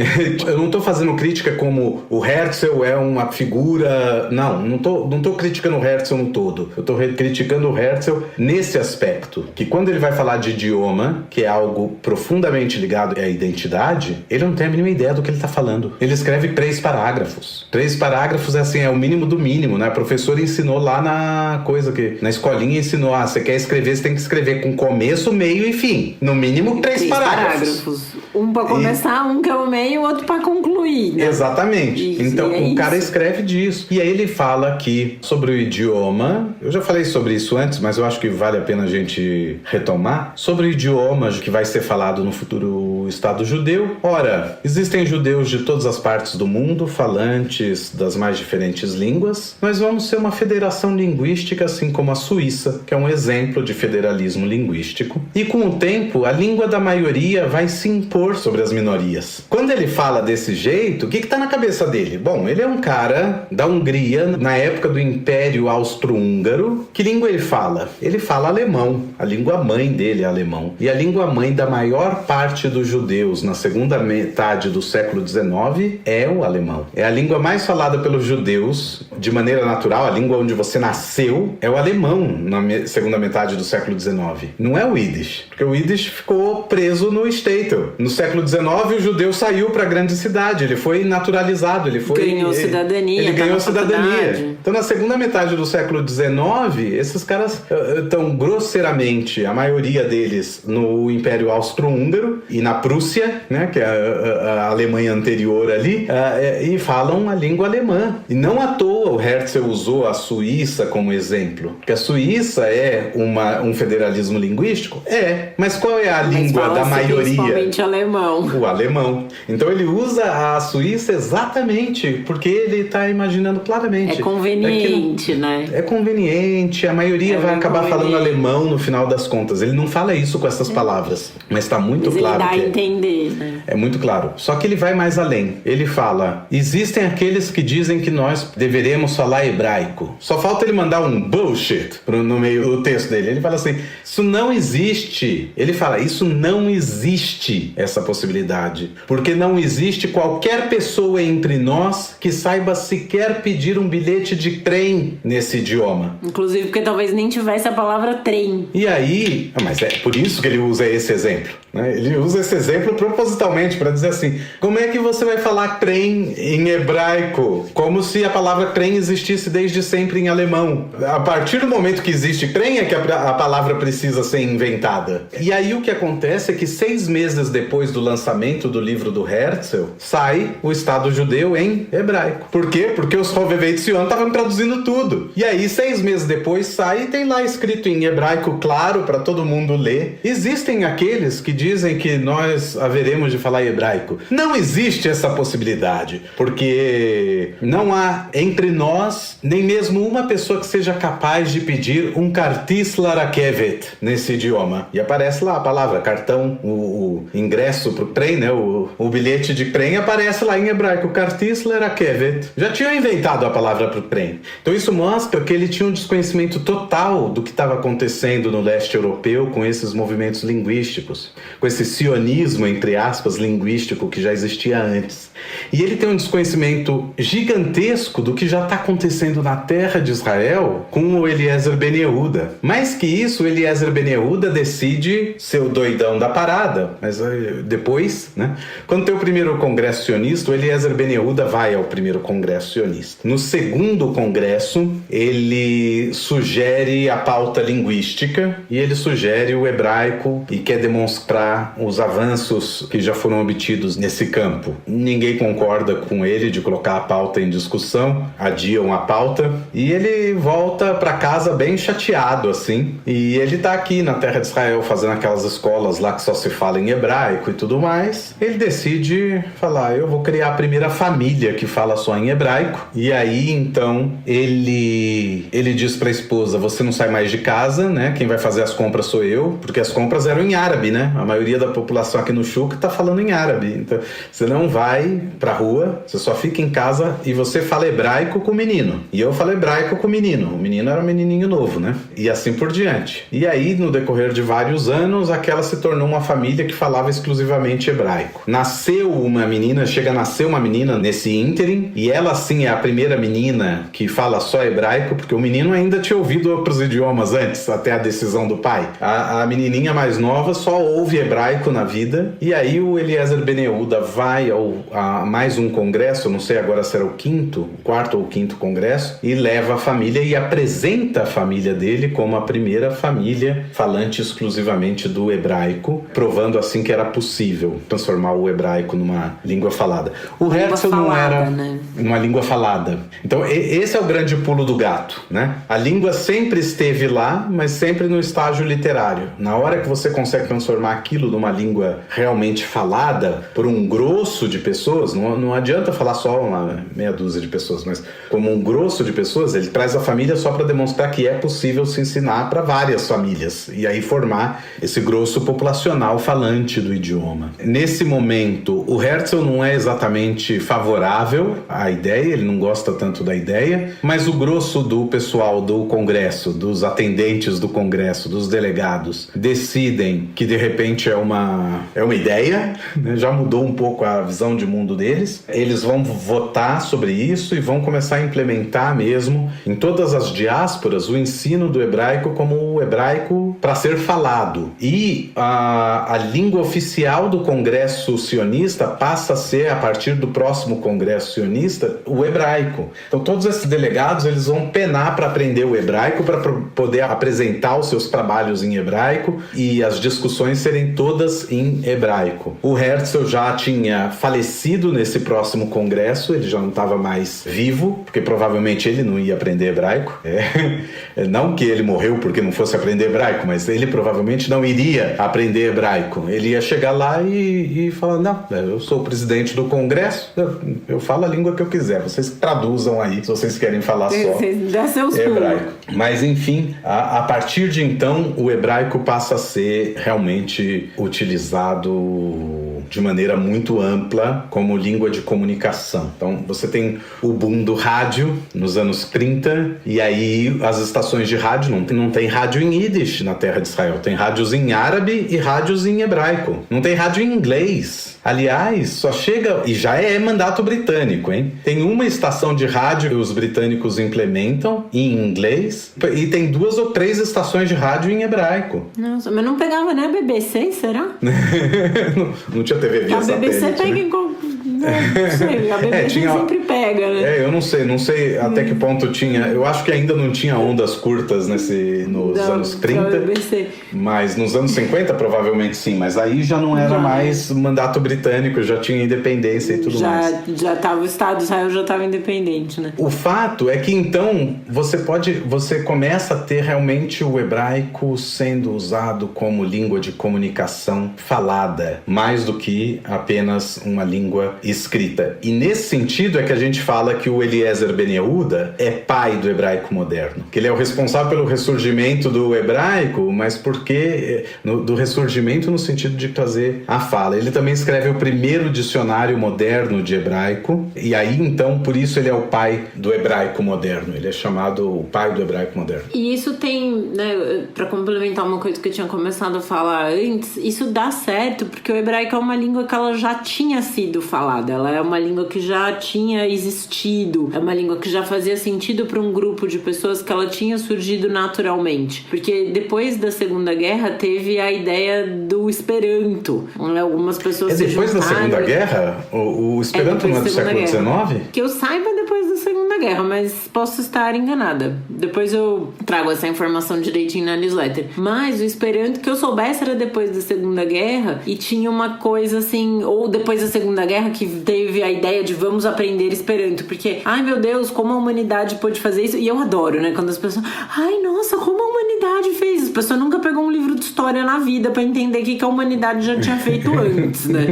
Eu não estou fazendo crítica como o Herzl é uma figura... Não estou criticando o Herzl no todo. Eu estou criticando o Herzl nesse aspecto, que quando ele vai falar de idioma, que é algo profundamente ligado à identidade, ele não tem a mínima ideia do que ele está falando. Ele escreve 3 parágrafos. 3 parágrafos é assim, é o mínimo do mínimo, né? O professor ensinou lá na escolinha, ensinou, você quer escrever, você tem que escrever com começo, meio e fim. No mínimo 3 parágrafos. Um para começar, um que é o meio, outro para concluir, né? Exatamente. Isso, então, o cara escreve disso. E aí ele fala aqui sobre o idioma. Eu já falei sobre isso antes, mas eu acho que vale a pena a gente retomar. Sobre o idioma que vai ser falado no futuro Estado judeu. Ora, existem judeus de todas as partes do mundo, falantes das mais diferentes línguas. Nós vamos ser uma federação linguística, assim como a Suíça, que é um exemplo de federalismo linguístico. E com o tempo, a língua da maioria vai se impor sobre as minorias. Quando ele fala desse jeito, o que está na cabeça dele? Bom, ele é um cara da Hungria, na época do Império Austro-Húngaro. Que língua ele fala? Ele fala alemão. A língua mãe dele é alemão. E a língua mãe da maior parte dos judeus na segunda metade do século XIX é o alemão. É a língua mais falada pelos judeus de maneira natural, a língua onde você nasceu é o alemão na segunda metade do século XIX. Não é o Yiddish, porque o Yiddish ficou preso no Statel. No século XIX, o judeu saiu para a grande cidade, ele foi naturalizado, ganhou cidadania. Ele ganhou cidadania. Então, na segunda metade do século XIX, esses caras estão grosseiramente, a maioria deles, no Império Austro-Húngaro e na Prússia, né, que é a Alemanha anterior ali, e falam a língua alemã. E não à toa o Herzl usou a Suíça como exemplo, porque a Suíça é um federalismo linguístico? É, mas qual é a língua da maioria? Principalmente alemão. O alemão. Então ele usa a Suíça exatamente porque ele está imaginando claramente. É conveniente, né? É conveniente, a maioria vai acabar falando alemão no final das contas. Ele não fala isso com essas palavras, mas está muito claro. Ele dá a entender, né? É muito claro. Só que ele vai mais além. Ele fala, existem aqueles que dizem que nós deveremos falar hebraico. Só falta ele mandar um bullshit no meio do texto dele. Ele fala assim, isso não existe. Ele fala, isso não existe, essa possibilidade. Porque não existe qualquer pessoa entre nós que saiba sequer pedir um bilhete de trem nesse idioma. Inclusive porque talvez nem tivesse a palavra trem. E aí, mas é por isso que ele usa esse exemplo, né? Ele usa esse exemplo propositalmente para dizer assim, como é que você vai falar trem em hebraico? Como se a palavra trem existisse desde sempre em alemão. A partir do momento que existe trem é que a palavra precisa ser inventada. E aí o que acontece é que 6 meses depois do lançamento do livro do Herzl, sai o Estado judeu em hebraico. Por quê? Porque os Hovevei Tzion estavam traduzindo tudo. E aí 6 meses depois sai e tem lá escrito em hebraico claro para todo mundo ler. Existem aqueles que dizem que nós haveremos de falar hebraico. Não existe essa possibilidade, porque não há entre nós nem mesmo uma pessoa que seja capaz de pedir um kartis larakevet nesse idioma. E aparece lá a palavra cartão, o ingresso pro trem, né? O bilhete de trem aparece lá em hebraico, kartis larakevet. Já tinham inventado a palavra pro trem. Então isso mostra que ele tinha um desconhecimento total do que estava acontecendo no leste europeu com esses movimentos linguísticos, com esse sionismo, entre aspas, linguístico que já existia antes. E ele tem um desconhecimento gigantesco do que já está acontecendo na terra de Israel com o Eliezer Ben Yehuda. Mais que isso, o Eliezer Ben Yehuda decide ser o doidão da parada, mas depois, né? Quando tem o primeiro congresso sionista, o Eliezer Ben Yehuda vai ao primeiro congresso sionista. No segundo congresso, ele sugere a pauta linguística e ele sugere o hebraico e quer demonstrar os avanços avanços que já foram obtidos nesse campo. Ninguém concorda com ele de colocar a pauta em discussão, adiam a pauta, e ele volta para casa bem chateado, assim. E ele tá aqui na terra de Israel fazendo aquelas escolas lá que só se fala em hebraico e tudo mais. Ele decide falar, eu vou criar a primeira família que fala só em hebraico. E aí, então, ele diz pra esposa, você não sai mais de casa, né? Quem vai fazer as compras sou eu, porque as compras eram em árabe, né? A maioria da população aqui no Chuca tá falando em árabe. Então, você não vai pra rua, você só fica em casa e você fala hebraico com o menino. E eu falo hebraico com o menino. O menino era um menininho novo, né? E assim por diante. E aí, no decorrer de vários anos, aquela se tornou uma família que falava exclusivamente hebraico. Chega a nascer uma menina nesse ínterim, e ela sim é a primeira menina que fala só hebraico, porque o menino ainda tinha ouvido outros idiomas antes, até a decisão do pai. A menininha mais nova só ouve hebraico na vida, e aí o Eliezer Ben Yehuda vai a mais um congresso, não sei agora se era o quarto ou quinto congresso, e leva a família e apresenta a família dele como a primeira família falante exclusivamente do hebraico, provando assim que era possível transformar o hebraico numa língua falada. O Herzl não era, né, uma língua falada. Então esse é o grande pulo do gato, né? A língua sempre esteve lá, mas sempre no estágio literário. Na hora que você consegue transformar aquilo numa língua realmente falada por um grosso de pessoas, não adianta falar só uma meia dúzia de pessoas, mas como um grosso de pessoas, ele traz a família só para demonstrar que é possível se ensinar para várias famílias e aí formar esse grosso populacional falante do idioma. Nesse momento, o Herzl não é exatamente favorável à ideia, ele não gosta tanto da ideia, mas o grosso do pessoal do Congresso, dos atendentes do Congresso, dos delegados, decidem que de repente é uma ideia, né? Já mudou um pouco a visão de mundo deles. Eles vão votar sobre isso e vão começar a implementar mesmo em todas as diásporas o ensino do hebraico como o hebraico para ser falado. E a língua oficial do Congresso Sionista passa a ser, a partir do próximo Congresso Sionista, o hebraico. Então todos esses delegados eles vão penar para aprender o hebraico, para poder apresentar os seus trabalhos em hebraico e as discussões serem todas em hebraico. O Herzl já tinha falecido nesse próximo congresso, ele já não estava mais vivo, porque provavelmente ele não ia aprender hebraico. Não que ele morreu porque não fosse aprender hebraico, mas ele provavelmente não iria aprender hebraico. Ele ia chegar lá e falar, não, eu sou o presidente do congresso, eu falo a língua que eu quiser, vocês traduzam aí, se vocês querem falar só hebraico. Mas enfim, a partir de então, o hebraico passa a ser realmente utilizado de maneira muito ampla como língua de comunicação. Então você tem o boom do rádio nos anos 30, e aí as estações de rádio não tem rádio em Yiddish na terra de Israel, tem rádios em árabe e rádios em hebraico, não tem rádio em inglês. Aliás, só chega, e já é mandato britânico, hein? Tem uma estação de rádio que os britânicos implementam em inglês e tem 2 ou 3 estações de rádio em hebraico. Nossa, mas não pegava nem a BBC, será? não tinha TV via satélite. A BBC pega igual... Não sei, a BBC sempre pega, né? Eu não sei até que ponto tinha. Eu acho que ainda não tinha ondas curtas nos anos 30, mas nos anos 50 provavelmente sim, mas aí já não era mais mandato britânico, já tinha independência e tudo mais. Já tava, o Estado de Israel já estava independente, né? O fato é que então você começa a ter realmente o hebraico sendo usado como língua de comunicação falada, mais do que apenas uma língua escrita. E nesse sentido é que a gente fala que o Eliezer Ben Yehuda é pai do hebraico moderno, que ele é o responsável pelo ressurgimento do hebraico, mas porque do ressurgimento no sentido de trazer a fala. Ele também escreve o primeiro dicionário moderno de hebraico, e aí então por isso ele é o pai do hebraico moderno, ele é chamado o pai do hebraico moderno. E isso tem, né, para complementar uma coisa que eu tinha começado a falar antes, isso dá certo porque o hebraico é uma língua que ela já tinha sido falada. Ela é uma língua que já tinha existido, é uma língua que já fazia sentido para um grupo de pessoas, que ela tinha surgido naturalmente. Porque depois da Segunda Guerra teve a ideia do Esperanto. Algumas pessoas depois da Segunda Guerra? O Esperanto não é do século XIX? Que eu saiba, depois da Segunda Guerra, mas posso estar enganada. Depois eu trago essa informação direitinho na newsletter. Mas o Esperanto, que eu soubesse, era depois da Segunda Guerra, e tinha uma coisa assim, ou depois da Segunda Guerra, que teve a ideia de vamos aprender Esperanto, porque, ai meu Deus, como a humanidade pôde fazer isso. E eu adoro, né, quando as pessoas, ai nossa, como a humanidade fez isso. A pessoa nunca pegou um livro de história na vida pra entender o que a humanidade já tinha feito antes, né?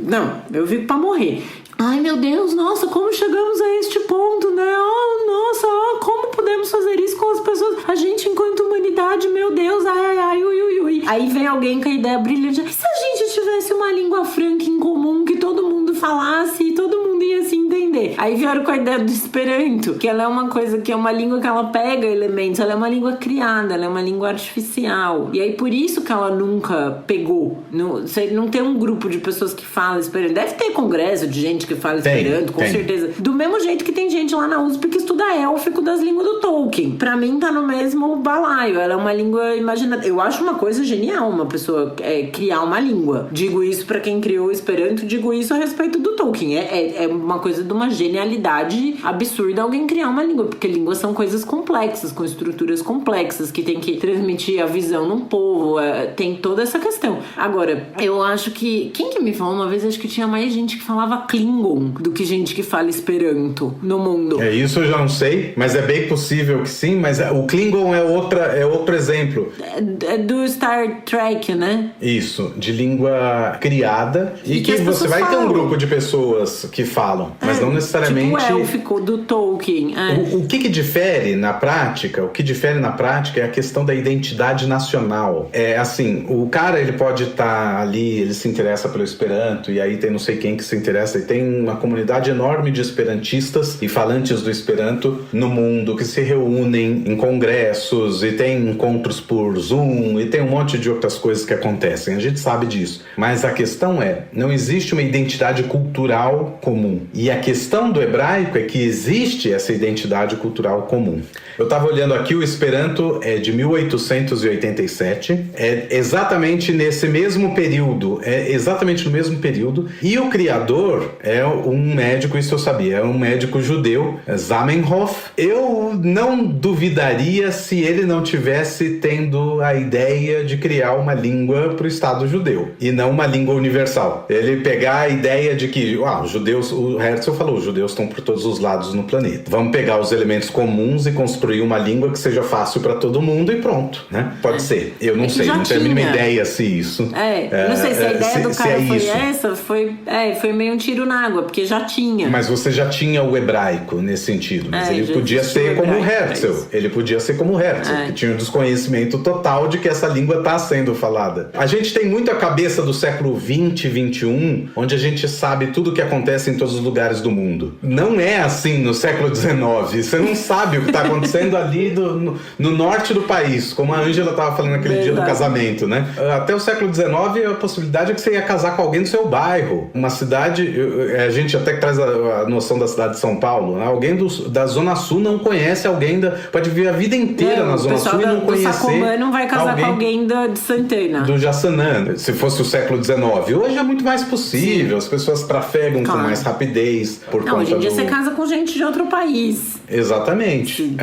Não, eu vivo pra morrer. Ai meu Deus, nossa, como chegamos a este ponto, né? Oh, nossa, como podemos fazer isso com as pessoas? A gente, enquanto humanidade, meu Deus, ai, ui. Aí vem alguém com a ideia brilhante. E se a gente tivesse uma língua franca em comum que todo mundo falasse e todo mundo ia se entender? Aí vieram com a ideia do Esperanto, que ela é uma coisa que é uma língua que ela pega elementos, ela é uma língua criada, ela é uma língua artificial. E aí por isso que ela nunca pegou. Não tem um grupo de pessoas que falam Esperanto. Deve ter congresso de gente que fala Esperanto, com certeza. Do mesmo jeito que tem gente lá na USP que estuda élfico das línguas do Tolkien. Pra mim tá no mesmo balaio. Ela é uma língua imaginativa. Eu acho uma coisa genial uma pessoa criar uma língua. Digo isso pra quem criou o Esperanto, digo isso a respeito do Tolkien. É uma coisa de uma genialidade absurda alguém criar uma língua, porque línguas são coisas complexas, com estruturas complexas, que tem que transmitir a visão num povo, tem toda essa questão. Agora, eu acho que... Quem que me falou uma vez? Acho que tinha mais gente que falava Klingon do que gente que fala Esperanto no mundo. Isso eu já não sei, mas é bem possível que sim, mas o Klingon é outro exemplo. É do Star Trek, né? Isso, de língua criada e que você vai ter um grupo de pessoas que falam, mas não necessariamente... Tipo o élfico do Tolkien. O que difere na prática? O que difere na prática é a questão da identidade nacional. É assim, o cara ele pode estar ali, ele se interessa pelo Esperanto e aí tem não sei quem que se interessa e tem uma comunidade enorme de esperantistas e falantes do Esperanto no mundo que se reúnem em congressos e tem encontros por Zoom e tem um monte de outras coisas que acontecem. A gente sabe disso. Mas a questão não existe uma identidade cultural comum. E a questão do hebraico é que existe essa identidade cultural comum. Eu estava olhando aqui, o Esperanto é de 1887, é exatamente nesse mesmo período, exatamente no mesmo período, e o criador é um médico, isso eu sabia, é um médico judeu, Zamenhof. Eu não duvidaria se ele não tivesse tendo a ideia de criar uma língua para o Estado judeu, e não uma língua universal. Ele pegar a ideia de que, os judeus, o Herzl falou, os judeus estão por todos os lados no planeta. Vamos pegar os elementos comuns e construir uma língua que seja fácil para todo mundo e pronto, né? Pode ser. Eu não sei, não tenho a mínima ideia se isso... não sei se a ideia do cara foi isso. Essa, foi meio um tiro na água, porque já tinha. Mas você já tinha o hebraico nesse sentido. Mas ele podia ser como Herzl. Ele podia ser como Herzl, que tinha um desconhecimento total de que essa língua está sendo falada. A gente tem muito a cabeça do século 20, 21, onde a gente sabe tudo o que acontece em todos os lugares do mundo. Não é assim no século 19. Você não sabe o que está acontecendo ali no norte do país, como a Ângela estava falando naquele dia do casamento, né? Até o século 19, a possibilidade é que você ia casar com alguém do seu bairro. Uma cidade, a gente até traz a noção da cidade de São Paulo, né? Alguém da Zona Sul não conhece alguém pode viver a vida inteira na Zona Sul e não conhecer. O Sacomã não vai casar com alguém de Santana. Do Jaçanã, se fosse o século 19. Hoje é muito mais possível, as pessoas trafegam com mais rapidez por conta hoje em dia você casa com gente de outro país. Exatamente.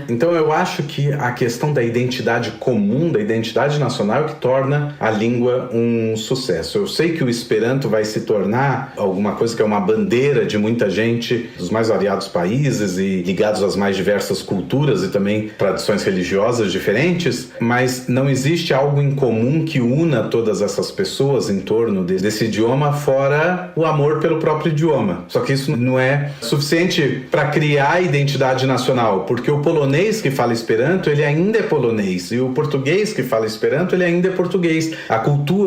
Então eu acho que a questão da identidade comum, da identidade nacional é que torna a língua um sucesso. Eu sei que o Esperanto vai se tornar alguma coisa que é uma bandeira de muita gente dos mais variados países e ligados às mais diversas culturas e também tradições religiosas diferentes, mas não existe algo em comum que una todas essas pessoas em torno desse idioma, fora o amor pelo próprio idioma. Só que isso não é suficiente para criar a identidade nacional, porque o polonês que fala Esperanto, ele ainda é polonês, e o português que fala Esperanto, ele ainda é português.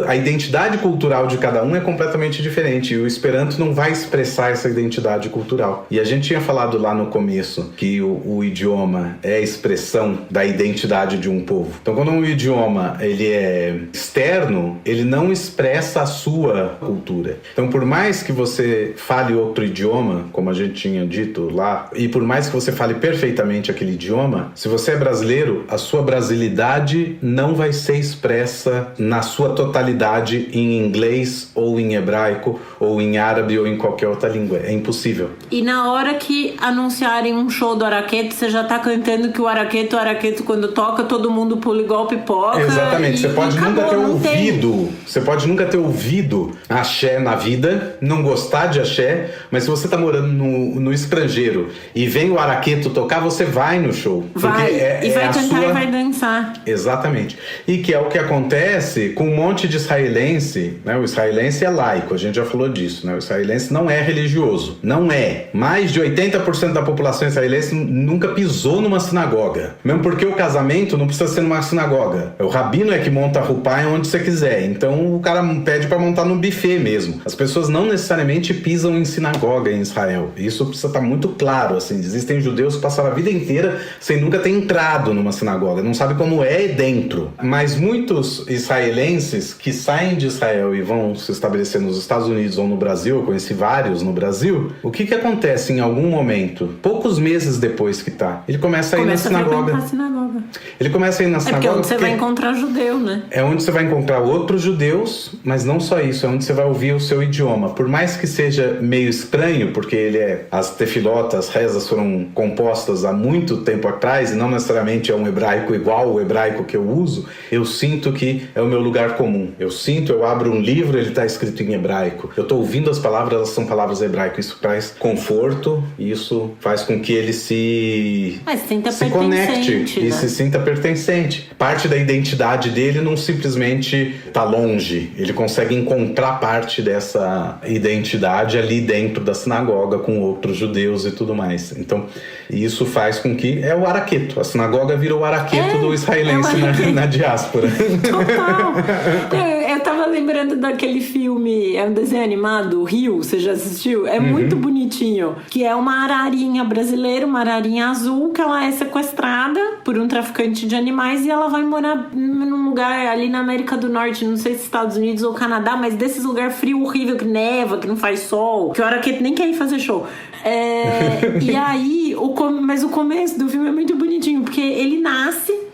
A identidade cultural de cada um é completamente diferente, e o Esperanto não vai expressar essa identidade cultural. E a gente tinha falado lá no começo que o idioma é a expressão da identidade de um povo. Então, quando um idioma ele é externo, ele não expressa a sua cultura. Então, por mais que você fale outro idioma, como a gente tinha dito lá falar, e por mais que você fale perfeitamente aquele idioma, se você é brasileiro, a sua brasilidade não vai ser expressa na sua totalidade em inglês ou em hebraico ou em árabe ou em qualquer outra língua. É impossível. E na hora que anunciarem um show do Araqueto, você já tá cantando que o Araqueto quando toca, todo mundo pula igual pipoca. Exatamente. Você pode nunca ter ouvido. Você pode nunca ter ouvido axé na vida, não gostar de axé, mas se você tá morando no estrangeiro e vem o Araqueto tocar, você vai no show. Vai, e vai cantar e vai dançar. Exatamente. E que é o que acontece com um monte de israelense, né? O israelense é laico, a gente já falou disso, né? O israelense não é religioso. Não é. Mais de 80% da população israelense nunca pisou numa sinagoga. Mesmo porque o casamento não precisa ser numa sinagoga. O rabino é que monta a rupá onde você quiser. Então o cara pede para montar no buffet mesmo. As pessoas não necessariamente pisam em sinagoga em Israel. Isso precisa estar muito claro, assim. Existem judeus que passaram a vida inteira sem nunca ter entrado numa sinagoga. Não sabe como é dentro. Mas muitos israelenses que saem de Israel e vão se estabelecer nos Estados Unidos ou no Brasil, eu conheci vários no Brasil, o que acontece em algum momento, poucos meses depois que tá? Ele começa a ir na sinagoga. Ele começa a ir na sinagoga. Porque é onde você vai encontrar judeu, né? É onde você vai encontrar outros judeus, mas não só isso, é onde você vai ouvir o seu idioma. Por mais que seja meio estranho, porque as tefilotas, as rezas foram compostas há muito tempo atrás, e não necessariamente é um hebraico igual ao hebraico que eu uso, eu sinto que é o meu lugar comum. Eu abro um livro, ele está escrito em hebraico. Eu estou ouvindo as palavras, elas são palavras hebraicas. Isso traz conforto e isso faz com que ele se conecte e se sinta pertencente. Parte da identidade dele não simplesmente está longe. Ele consegue encontrar parte dessa identidade ali dentro da sinagoga com outros judeus e tudo mais. Então, isso faz com que... É o Araqueto. A sinagoga virou o Araqueto do israelense na diáspora. Total. Eu tava lembrando daquele filme, é um desenho animado, Rio, você já assistiu? É muito bonitinho. Que é uma ararinha brasileira, uma ararinha azul, que ela é sequestrada por um traficante de animais e ela vai morar num lugar ali na América do Norte, não sei se Estados Unidos ou Canadá, mas desses lugares frio, horrível, que neva, que não faz sol, que o Araqueto nem quer ir fazer show. E aí, mas o começo do filme é muito bonitinho, porque ele nasce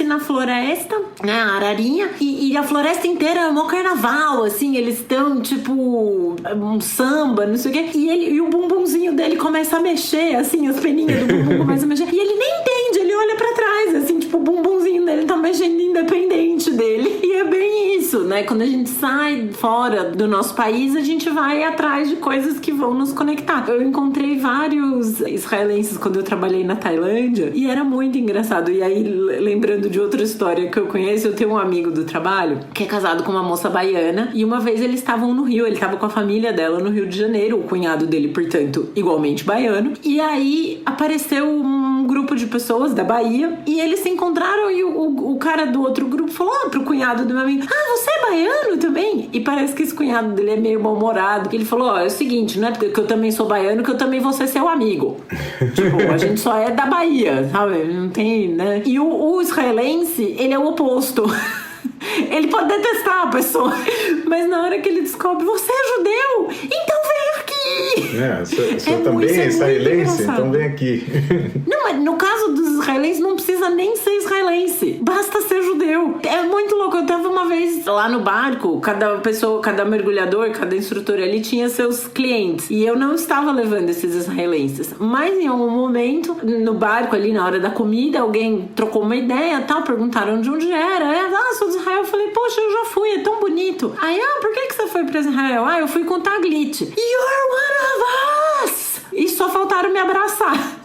na floresta, né, a ararinha, e a floresta inteira é um carnaval, assim, eles estão, tipo, um samba, não sei o quê, e o bumbumzinho dele começa a mexer, assim, as peninhas do bumbum começam a mexer, e ele nem entende, ele olha pra trás, assim, tipo, o bumbumzinho dele tá mexendo independente dele, e é bem isso, né, quando a gente sai fora do nosso país, a gente vai atrás de coisas que vão nos conectar. Eu encontrei vários israelenses quando eu trabalhei na Tailândia, e era muito engraçado, e aí, lembrando de outra história que eu conheço, eu tenho um amigo do trabalho que é casado com uma moça baiana, e uma vez eles estavam no Rio, ele estava com a família dela no Rio de Janeiro, o cunhado dele, portanto, igualmente baiano, e aí apareceu um grupo de pessoas da Bahia, e eles se encontraram e o cara do outro grupo falou pro cunhado do meu amigo, você é baiano também? E parece que esse cunhado dele é meio mal-humorado, que ele falou, é o seguinte, não é porque eu também sou baiano que eu também vou ser seu amigo. Tipo, a gente só é da Bahia, sabe? Não tem, né? E o israelense, ele é o oposto. Ele pode detestar a pessoa, mas na hora que ele descobre, você é judeu, então vem aqui. Você também é israelense, então vem aqui. Não, mas no caso dos israelenses não precisa nem ser israelense, basta ser judeu. É muito louco. Eu tava uma vez lá no barco, cada pessoa, cada mergulhador, cada instrutor ali tinha seus clientes, e eu não estava levando esses israelenses, mas em algum momento no barco ali, na hora da comida, alguém trocou uma ideia, tal, perguntaram de onde era. Sou de Israel. Eu falei, poxa, eu já fui, é tão bonito. Aí, por que você foi pra Israel? Eu fui com Taglit. You're one of us! E só faltaram me abraçar.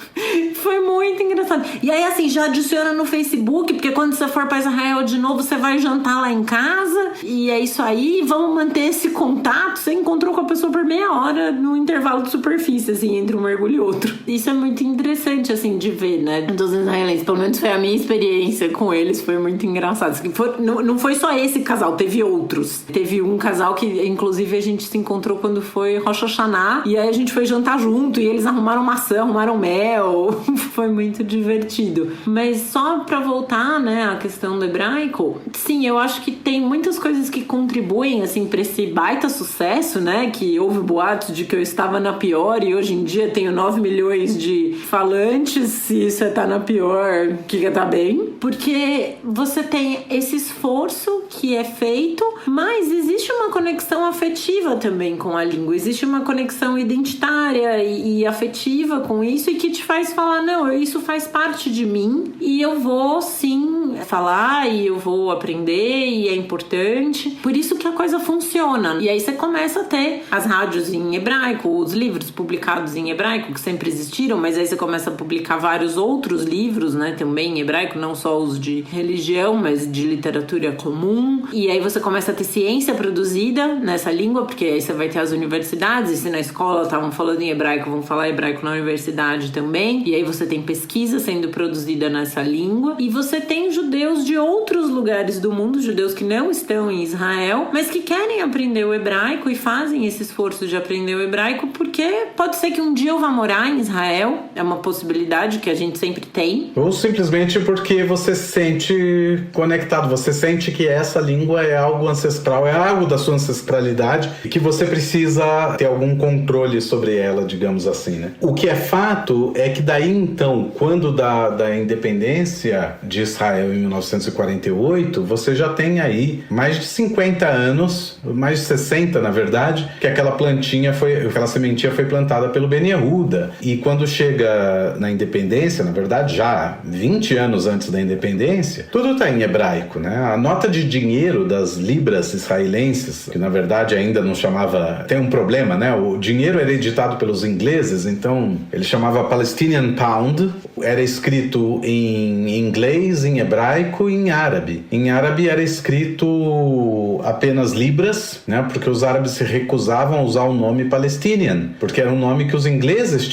Foi muito engraçado. E aí, assim, já adiciona no Facebook, porque quando você for pra Israel de novo, você vai jantar lá em casa, e é isso aí, vamos manter esse contato. Você encontrou com a pessoa por meia hora no intervalo de superfície, assim, entre um mergulho e outro. Isso é muito interessante, assim, de ver, né, dos israelenses. Pelo menos foi a minha experiência com eles, foi muito engraçado. Não foi só esse casal, teve outros. Teve um casal que, inclusive, a gente se encontrou quando foi Rosh Hashanah, e aí a gente foi jantar junto, e eles arrumaram maçã, arrumaram mel, legal, foi muito divertido. Mas só pra voltar, né, à questão do hebraico, sim, eu acho que tem muitas coisas que contribuem, assim, pra esse baita sucesso, né, que houve boatos de que eu estava na pior e hoje em dia tenho 9 milhões de falantes, se você tá na pior, que tá bem. Porque você tem esse esforço que é feito, mas existe uma conexão afetiva também com a língua, existe uma conexão identitária e afetiva com isso e que te faz falar, não, isso faz parte de mim e eu vou sim falar e eu vou aprender e é importante. Por isso que a coisa funciona. E aí você começa a ter as rádios em hebraico, os livros publicados em hebraico, que sempre existiram, mas aí você começa a publicar vários outros livros, né, também em hebraico, não só os de religião, mas de literatura comum. E aí você começa a ter ciência produzida nessa língua, porque aí você vai ter as universidades, e se na escola estavam falando em hebraico, vão falar hebraico na universidade também. E aí você tem pesquisa sendo produzida nessa língua. E você tem judeus de outros lugares do mundo, judeus que não estão em Israel, mas que querem aprender o hebraico e fazem esse esforço de aprender o hebraico, porque pode ser que um dia eu vá morar em Israel, é uma possibilidade que a gente sempre tem. Ou simplesmente porque você se sente conectado, você sente que essa língua é algo ancestral, é algo da sua ancestralidade e que você precisa ter algum controle sobre ela, digamos assim, né? O que é fato é que daí então, quando da independência de Israel em 1948, você já tem aí mais de 50 anos, mais de 60 na verdade, que aquela aquela sementinha foi plantada pelo Ben Yehuda. E quando chega na independência, na verdade já 20 anos antes da independência, tudo está em hebraico, né? A nota de dinheiro das libras israelenses, que na verdade ainda não chamava... Tem um problema, né? O dinheiro era editado pelos ingleses, então ele chamava Palestinian Pound, era escrito em inglês, em hebraico e em árabe. Em árabe era escrito apenas libras, né? Porque os árabes se recusavam a usar o nome Palestinian, porque era um nome que os ingleses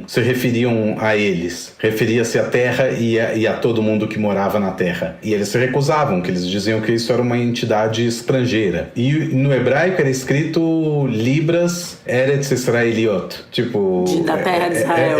se referiam a eles. Referia-se à terra e a todo mundo que morava na terra. E eles se recusavam, que eles diziam que isso era uma entidade estrangeira. E no hebraico era escrito Libras Eretz Israeliot, tipo... da terra de Israel.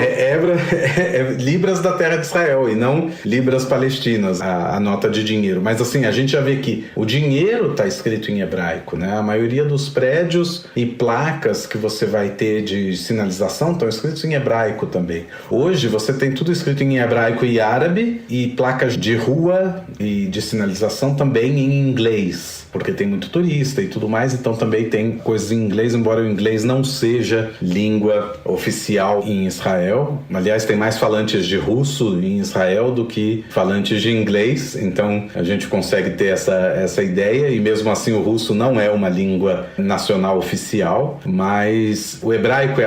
Libras da terra de Israel e não libras palestinas, a nota de dinheiro. Mas assim, a gente já vê que o dinheiro está escrito em hebraico, né? A maioria dos prédios e placas que você vai ter de sinalização estão escritos em hebraico também. Hoje você tem tudo escrito em hebraico e árabe e placas de rua e de sinalização também em inglês, porque tem muito turista e tudo mais, então também tem coisas em inglês, embora o inglês não seja língua oficial em Israel. Aliás, tem mais falantes de russo em Israel do que falantes de inglês, então a gente consegue ter essa ideia, e mesmo assim o russo não é uma língua nacional oficial, mas o hebraico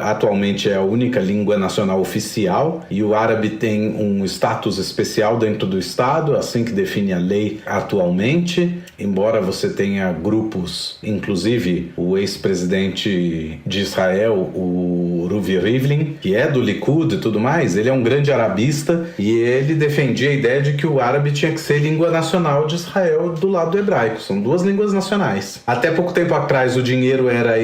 atualmente é a única língua nacional oficial, e o árabe tem um status especial dentro do Estado, assim que define a lei atualmente, embora você tenha grupos, inclusive o ex-presidente de Israel, o Ruvi Rivlin, que é do Likud e tudo mais, ele é um grande arabista e ele defendia a ideia de que o árabe tinha que ser língua nacional de Israel do lado do hebraico. São duas línguas nacionais. Até pouco tempo atrás o dinheiro era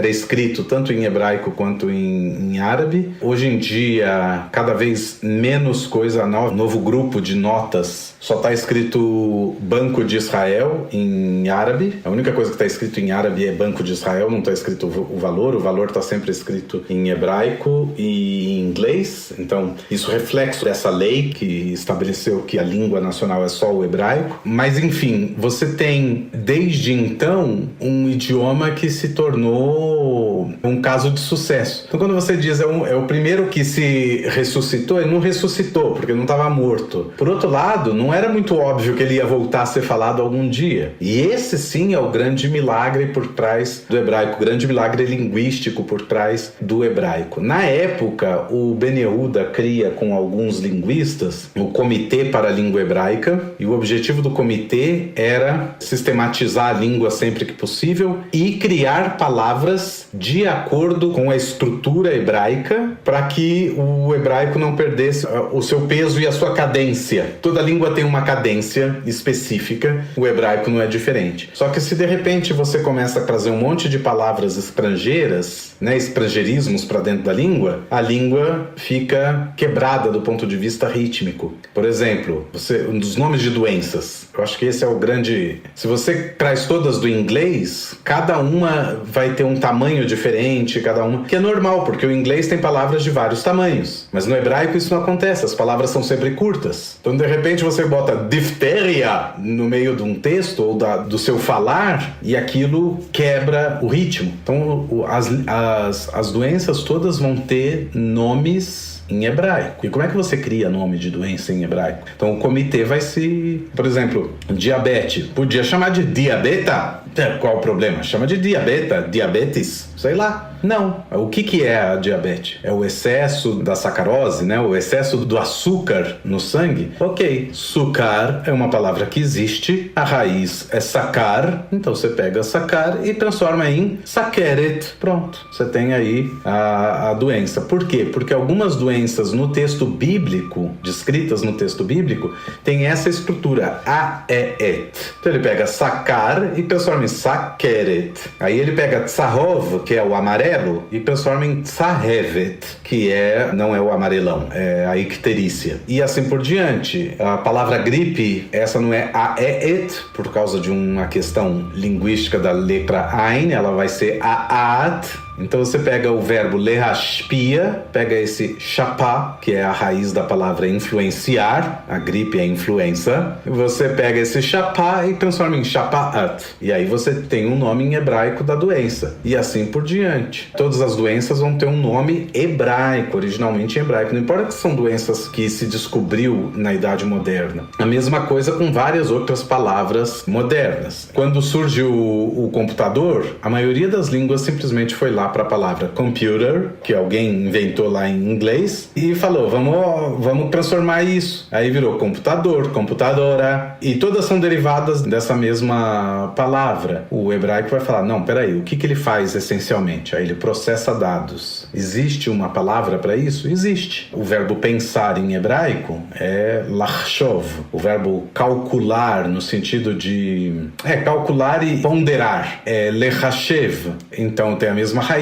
escrito tanto em hebraico quanto em árabe. Hoje em dia, cada vez menos coisa, novo grupo de notas, só está escrito Banco de Israel em árabe. A única coisa que está escrito em árabe é Banco de Israel, não está escrito o valor está sempre escrito em hebraico e em inglês. Então, isso é reflexo dessa lei que estabeleceu que a língua nacional é só o hebraico. Mas, enfim, você tem, desde então, um idioma que se tornou um caso de sucesso. Então, quando você diz é o primeiro que se ressuscitou, ele não ressuscitou, porque não estava morto. Por outro lado, não era muito óbvio que ele ia voltar a ser falado algum dia. E esse, sim, é o grande milagre por trás do hebraico, o grande milagre linguístico por trás do hebraico. Na época, o Ben Yehuda cria com alguns linguistas o Comitê para a Língua Hebraica, e o objetivo do comitê era sistematizar a língua sempre que possível e criar palavras de acordo com a estrutura hebraica para que o hebraico não perdesse o seu peso e a sua cadência. Toda língua tem uma cadência específica, o hebraico não é diferente. Só que se de repente você começa a trazer um monte de palavras estrangeiras, né, estrangeirismos para dentro da língua, a língua fica quebrada do ponto de vista rítmico. Por exemplo, um dos nomes de doenças. Eu acho que esse é o grande... Se você traz todas do inglês, cada uma vai ter um tamanho diferente, cada uma... Que é normal, porque o inglês tem palavras de vários tamanhos. Mas no hebraico isso não acontece, as palavras são sempre curtas. Então, de repente, você bota difteria no meio de um texto ou do seu falar e aquilo quebra o ritmo. Então, as doenças todas vão ter nomes em hebraico. E como é que você cria nome de doença em hebraico? Então, o comitê vai se... Por exemplo, diabetes. Podia chamar de diabeta? Qual o problema? Chama de diabetes, sei lá. Não. O que é a diabetes? É o excesso da sacarose, né? O excesso do açúcar no sangue? Ok. Sucar é uma palavra que existe. A raiz é sacar. Então você pega sacar e transforma em sakeret. Pronto. Você tem aí a doença. Por quê? Porque algumas doenças no texto bíblico, descritas no texto bíblico, tem essa estrutura. A-E-Et. Então ele pega sacar e transforma em sakeret. Aí ele pega tsahov, que é o amarelo, e transforma em tsahevet, que não é o amarelão, é a icterícia. E assim por diante. A palavra gripe, essa não é a-e-et, por causa de uma questão linguística da letra Ain, ela vai ser a-at. Então você pega o verbo lerashpia, pega esse chapá, que é a raiz da palavra influenciar, a gripe é influenza, e você pega esse chapá e transforma em chapaat. E aí você tem um nome em hebraico da doença. E assim por diante. Todas as doenças vão ter um nome hebraico, originalmente em hebraico. Não importa que são doenças que se descobriu na Idade Moderna. A mesma coisa com várias outras palavras modernas. Quando surge o computador, a maioria das línguas simplesmente foi lá para a palavra computer, que alguém inventou lá em inglês, e falou, vamos transformar isso. Aí virou computador, computadora, e todas são derivadas dessa mesma palavra. O hebraico vai falar, não, peraí, o que ele faz essencialmente? Aí ele processa dados. Existe uma palavra para isso? Existe. O verbo pensar em hebraico é lachshov. O verbo calcular, no sentido de... calcular e ponderar. É lechashev. Então tem a mesma raiz.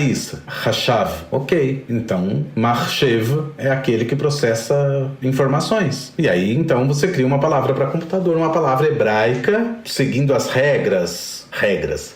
Hashav. Ok. Então, Mahshev é aquele que processa informações. E aí, então, você cria uma palavra para computador, uma palavra hebraica, seguindo as regras,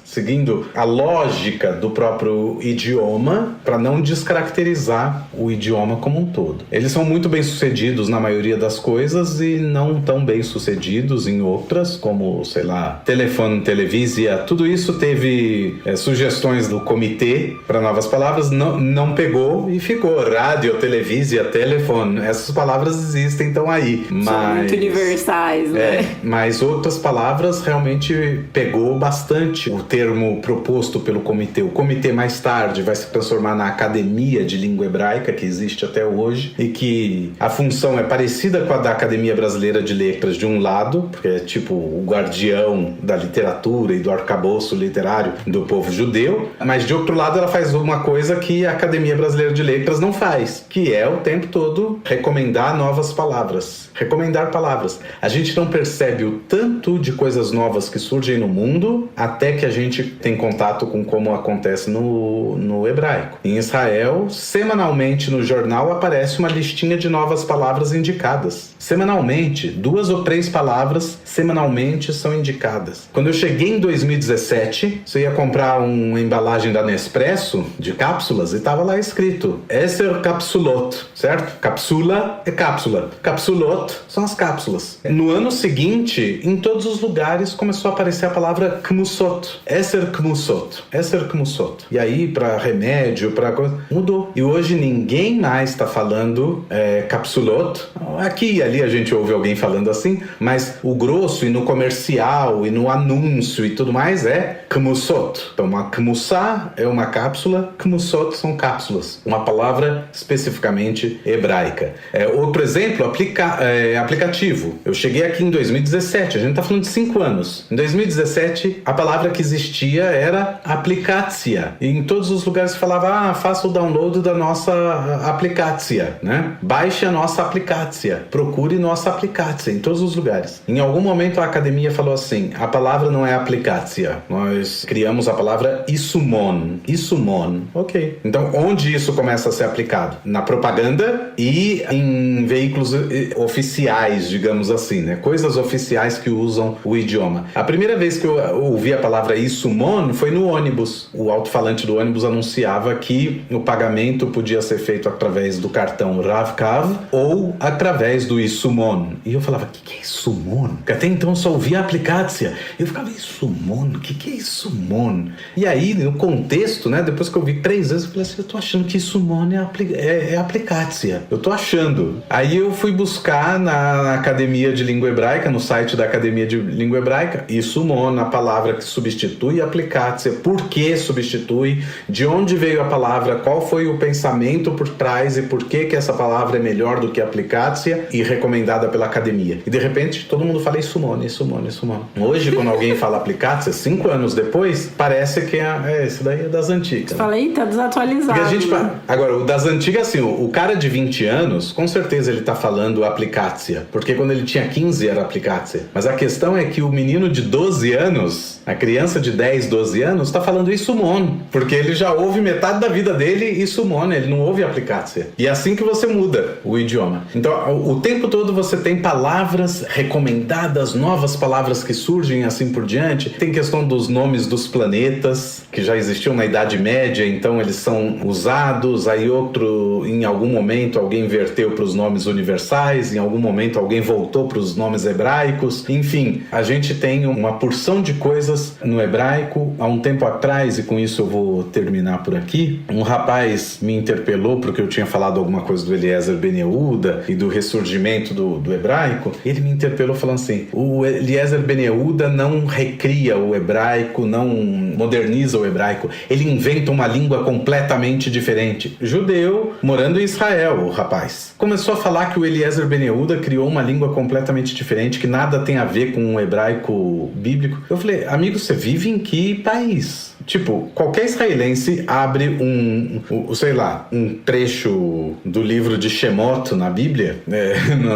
seguindo a lógica do próprio idioma, para não descaracterizar o idioma como um todo. Eles são muito bem sucedidos na maioria das coisas e não tão bem sucedidos em outras, como, sei lá, telefone, televísia, tudo isso teve sugestões do comitê para novas palavras, não pegou e ficou. Rádio, televísia, telefone, essas palavras existem, estão aí. São muito universais, né? Mas outras palavras realmente pegou bastante o termo proposto pelo comitê. O comitê mais tarde vai se transformar na Academia de Língua Hebraica, que existe até hoje, e que a função é parecida com a da Academia Brasileira de Letras de um lado, porque é tipo o guardião da literatura e do arcabouço literário do povo judeu, mas de outro lado ela faz uma coisa que a Academia Brasileira de Letras não faz, que é o tempo todo recomendar novas palavras, recomendar palavras. A gente não percebe o tanto de coisas novas que surgem no mundo até que a gente tem contato com como acontece no hebraico. Em Israel, semanalmente no jornal aparece uma listinha de novas palavras indicadas. Semanalmente, 2 ou 3 palavras semanalmente são indicadas. Quando eu cheguei em 2017, você ia comprar uma embalagem da Nespresso de cápsulas e estava lá escrito Esser Kapsulot, certo? Capsula é cápsula. Kapsulot são as cápsulas. No ano seguinte, em todos os lugares começou a aparecer a palavra Kmusot. Esser Kmusot. Esser Kmusot. E aí, para remédio, para coisa, mudou. E hoje ninguém mais está falando Kapsulot. Aqui e ali a gente ouve alguém falando assim, mas o grosso e no comercial e no anúncio e tudo mais é Kmusot. Então, uma Kmussá é uma cápsula, Kmusot são cápsulas. Uma palavra especificamente hebraica. Outro exemplo, aplicativo. Eu cheguei aqui em 2017, a gente está falando de 5 anos. Em 2017, a palavra que existia era aplicatia. E em todos os lugares se falava, faça o download da nossa aplicatia, né? Baixe a nossa aplicatia. Procure nossa aplicatia em todos os lugares. Em algum momento a academia falou assim, a palavra não é aplicatia. Nós criamos a palavra isumon. Isumon Isumon. Ok. Então, onde isso começa a ser aplicado? Na propaganda e em veículos oficiais, digamos assim, né? Coisas oficiais que usam o idioma. A primeira vez que eu ouvi a palavra Isumon foi no ônibus. O alto-falante do ônibus anunciava que o pagamento podia ser feito através do cartão Rav-Kav ou através do Isumon. E eu falava, o que é Isumon? Porque até então eu só ouvia a aplicácia. Eu ficava, Isumon? O que é Isumon? E aí, no contexto, né, depois que eu vi 3 vezes, eu falei assim, eu tô achando que Isumon é aplicácia. Eu tô achando. Aí eu fui buscar na Academia de Língua Hebraica, no site da Academia de Língua Hebraica, Isumon, a palavra que substitui aplicácia. Por que substitui? De onde veio a palavra? Qual foi o pensamento por trás e por que essa palavra é melhor do que aplicácia e recomendada pela Academia? E de repente, todo mundo fala Isumon. Hoje, quando alguém fala aplicácia, 5 anos depois, parece que esse daí é das antigas. Falei, tá desatualizado. Agora, o das antigas, assim, o cara de 20 anos, com certeza ele tá falando aplicácia, porque quando ele tinha 15 era aplicácia. Mas a questão é que o menino de 12 anos, a criança de 10, 12 anos, tá falando Isumon, porque ele já ouve metade da vida dele Isumon, ele não ouve aplicácia. E é assim que você muda o idioma. Então, o tempo todo você tem palavras recomendadas, novas palavras que surgem assim por diante. Tem questão dos nomes dos planetas, que já existiam na Idade Média, então eles são usados. Aí em algum momento alguém inverteu para os nomes universais, em algum momento alguém voltou para os nomes hebraicos. Enfim, a gente tem uma porção de coisas no hebraico. Há um tempo atrás, e com isso eu vou terminar por aqui, um rapaz me interpelou porque eu tinha falado alguma coisa do Eliezer Ben Yehuda e do ressurgimento do hebraico. Ele me interpelou falando assim, o Eliezer Ben Yehuda não recria o hebraico, não moderniza o hebraico, ele inventa uma língua completamente diferente. Judeu, morando em Israel, o rapaz. Começou a falar que o Eliezer Ben Yehuda criou uma língua completamente diferente, que nada tem a ver com o hebraico bíblico. Eu falei, amigo, você vive em que país? Tipo, qualquer israelense abre um trecho do livro de Shemot na Bíblia,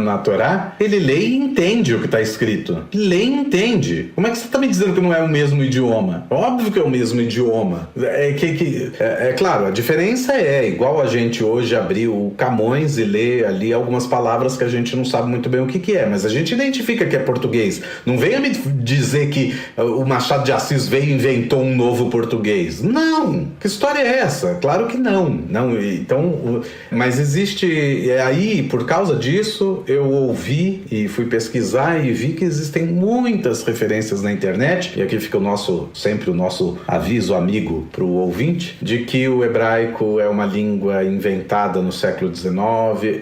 na Torá, ele lê e entende o que está escrito. Lê e entende. Como é que você está me dizendo que não é o mesmo idioma? Óbvio que é o mesmo idioma. Claro, a diferença é igual a gente hoje abrir o Camões e ler ali algumas palavras que a gente não sabe muito bem o que é, mas a gente identifica que é português. Não venha me dizer que o Machado de Assis veio e inventou um novo português. Não! Que história é essa? Claro que não. Então, mas existe... Aí, por causa disso, eu ouvi e fui pesquisar e vi que existem muitas referências na internet, e aqui fica sempre o nosso aviso amigo para o ouvinte, de que o hebraico é uma língua inventada no século XIX.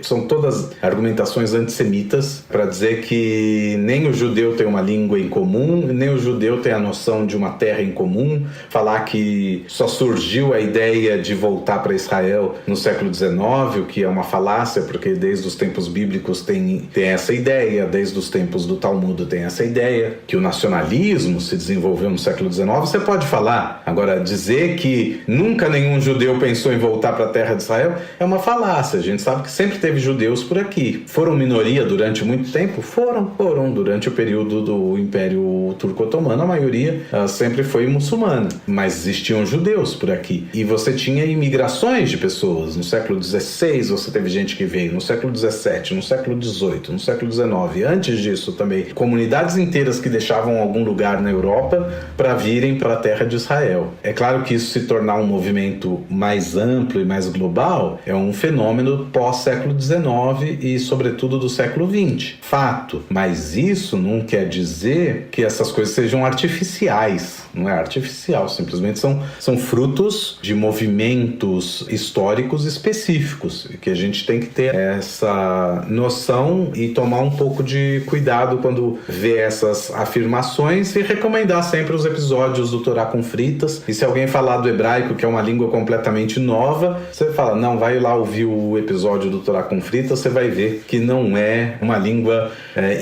São todas argumentações antissemitas para dizer que nem o judeu tem uma língua em comum, nem o judeu tem a noção de uma terra em comum. Falar que só surgiu a ideia de voltar para Israel no século XIX, o que é uma falácia, porque desde os tempos bíblicos tem essa ideia, desde os tempos do Talmud tem essa ideia, que o nacionalismo se desenvolveu no século XIX, você pode falar. Agora, dizer que nunca nenhum judeu pensou em voltar para a terra de Israel é uma falácia. A gente sabe que sempre teve judeus por aqui. Foram minoria durante muito tempo? Foram. Durante o período do Império Turco-Otomano, a maioria sempre foi muçulmana. Mas existiam judeus por aqui. E você tinha imigrações de pessoas. No século XVI você teve gente que veio. No século XVII, no século XVIII, no século XIX. Antes disso também, comunidades inteiras que deixavam algum lugar na Europa para virem para a terra de Israel. É claro que isso se tornar um movimento mais amplo e mais global é um fenômeno pós-século XIX e, sobretudo, do século XX. Fato. Mas isso não quer dizer que essas coisas sejam artificiais. Não é artificial, simplesmente são frutos de movimentos históricos específicos, que a gente tem que ter essa noção e tomar um pouco de cuidado quando vê essas afirmações e recomendar sempre os episódios do Torá com Fritas. E se alguém falar do hebraico, que é uma língua completamente nova, você fala, não, vai lá ouvir o episódio do Torá com Fritas, você vai ver que não é uma língua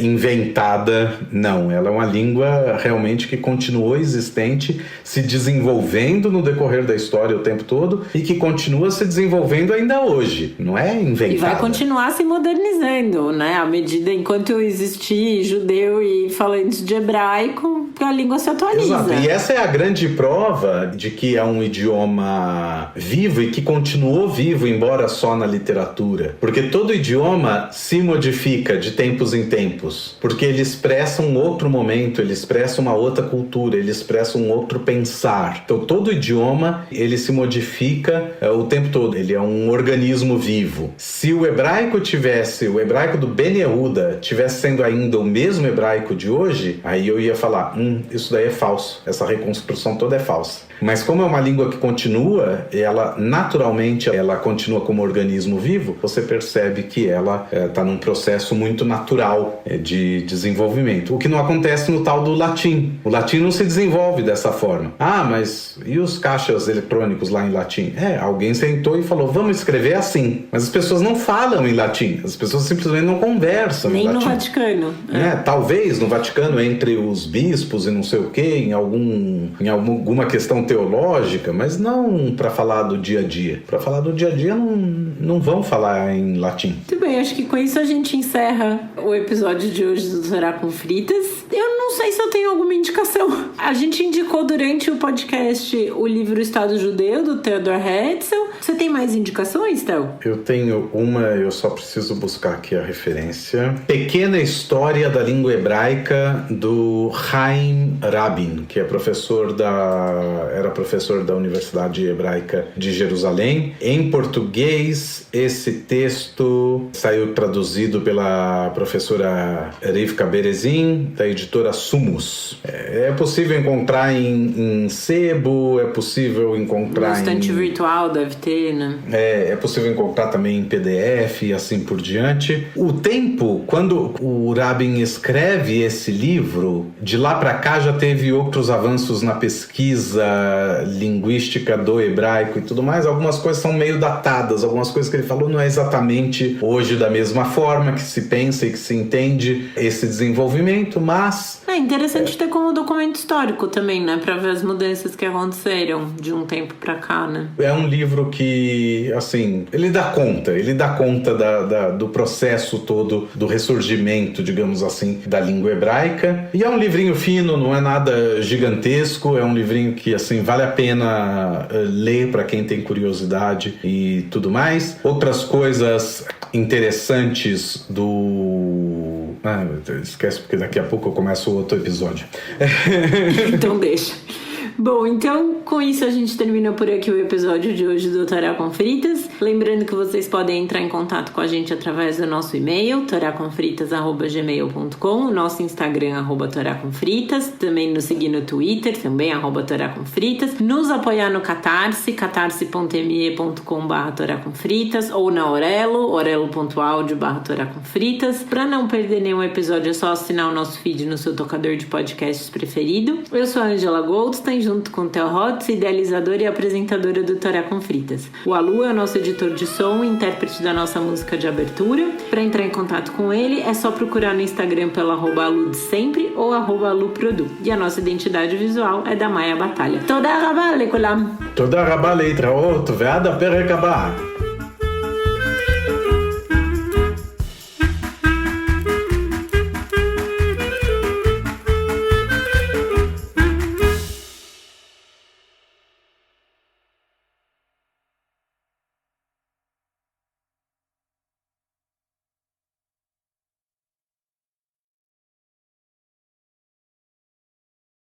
inventada, não. Ela é uma língua realmente que continuou existente, se desenvolvendo no decorrer da história o tempo todo e que continua se desenvolvendo ainda hoje. Não é inventada. E vai continuar se modernizando, né? À medida, enquanto existir judeu e falantes de hebraico, porque a língua se atualiza. Exato. E essa é a grande prova de que é um idioma vivo e que continuou vivo, embora só na literatura. Porque todo idioma se modifica de tempos em tempos. Porque ele expressa um outro momento, ele expressa uma outra cultura, ele expressa um outro pensar. Então todo idioma, ele se modifica o tempo todo. Ele é um organismo vivo. Se o hebraico do Ben Yehuda tivesse sendo ainda o mesmo hebraico de hoje, aí eu ia falar, isso daí é falso. Essa reconstrução toda é falsa. Mas como é uma língua que continua, ela naturalmente ela continua como organismo vivo, você percebe que ela está num processo muito natural de desenvolvimento. O que não acontece no tal do latim. O latim não se desenvolve dessa forma. Mas e os caixas eletrônicos lá em latim? Alguém sentou e falou, vamos escrever assim. Mas as pessoas não falam em latim. As pessoas simplesmente não conversam nem em latim. No Vaticano. Talvez no Vaticano, entre os bispos e não sei o quê, em alguma questão teológica, mas não para falar do dia a dia. Para falar do dia a dia não vão falar em latim. Muito bem, acho que com isso a gente encerra o episódio de hoje do Torá com Fritas. Eu não sei se eu tenho alguma indicação. A gente indicou durante o podcast o livro Estado Judeu, do Theodor Herzl. Você tem mais indicações, Théo? Eu tenho uma, eu só preciso buscar aqui a referência. Pequena História da Língua Hebraica, do Chaim Rabin, que era professor da Universidade Hebraica de Jerusalém. Em português, esse texto saiu traduzido pela professora Rivka Berezin, da editora Summus. É possível encontrar em sebo, é possível encontrar no estante virtual deve ter, né? É possível encontrar também em PDF e assim por diante. O tempo, quando o Rabin escreve esse livro, de lá para cá já teve outros avanços na pesquisa linguística do hebraico e tudo mais. Algumas coisas são meio datadas, algumas coisas que ele falou não é exatamente hoje da mesma forma que se pensa e que se entende esse desenvolvimento, mas... É interessante ter como documento histórico também, né? Pra ver as mudanças que aconteceram de um tempo pra cá, né? É um livro que, assim, ele dá conta do processo todo do ressurgimento, digamos assim, da língua hebraica. E é um livrinho fino, não é nada gigantesco, é um livrinho que, assim, vale a pena ler para quem tem curiosidade e tudo mais. Outras coisas interessantes esquece, porque daqui a pouco eu começo outro episódio. Então deixa. Bom, então com isso a gente termina por aqui o episódio de hoje do Torá com Fritas. Lembrando que vocês podem entrar em contato com a gente através do nosso e-mail, toracomfritas@gmail.com, o nosso Instagram, @toracomfritas, também nos seguir no Twitter, também @toracomfritas, nos apoiar no Catarse, catarse.me.com/toracomfritas, ou na orelo.audio/toracomfritas. Para não perder nenhum episódio, é só assinar o nosso feed no seu tocador de podcasts preferido. Eu sou a Angela Goldstein, junto com o Theo Hotz, idealizadora e apresentadora do Torá com Fritas. O Alu é o nosso editor de som e intérprete da nossa música de abertura. Para entrar em contato com ele, é só procurar no Instagram pelo @aludesempre ou @aluprodu. E a nossa identidade visual é da Maia Batalha. Toda rabá lekulam. Toda rabá leitraot, veada perek abá.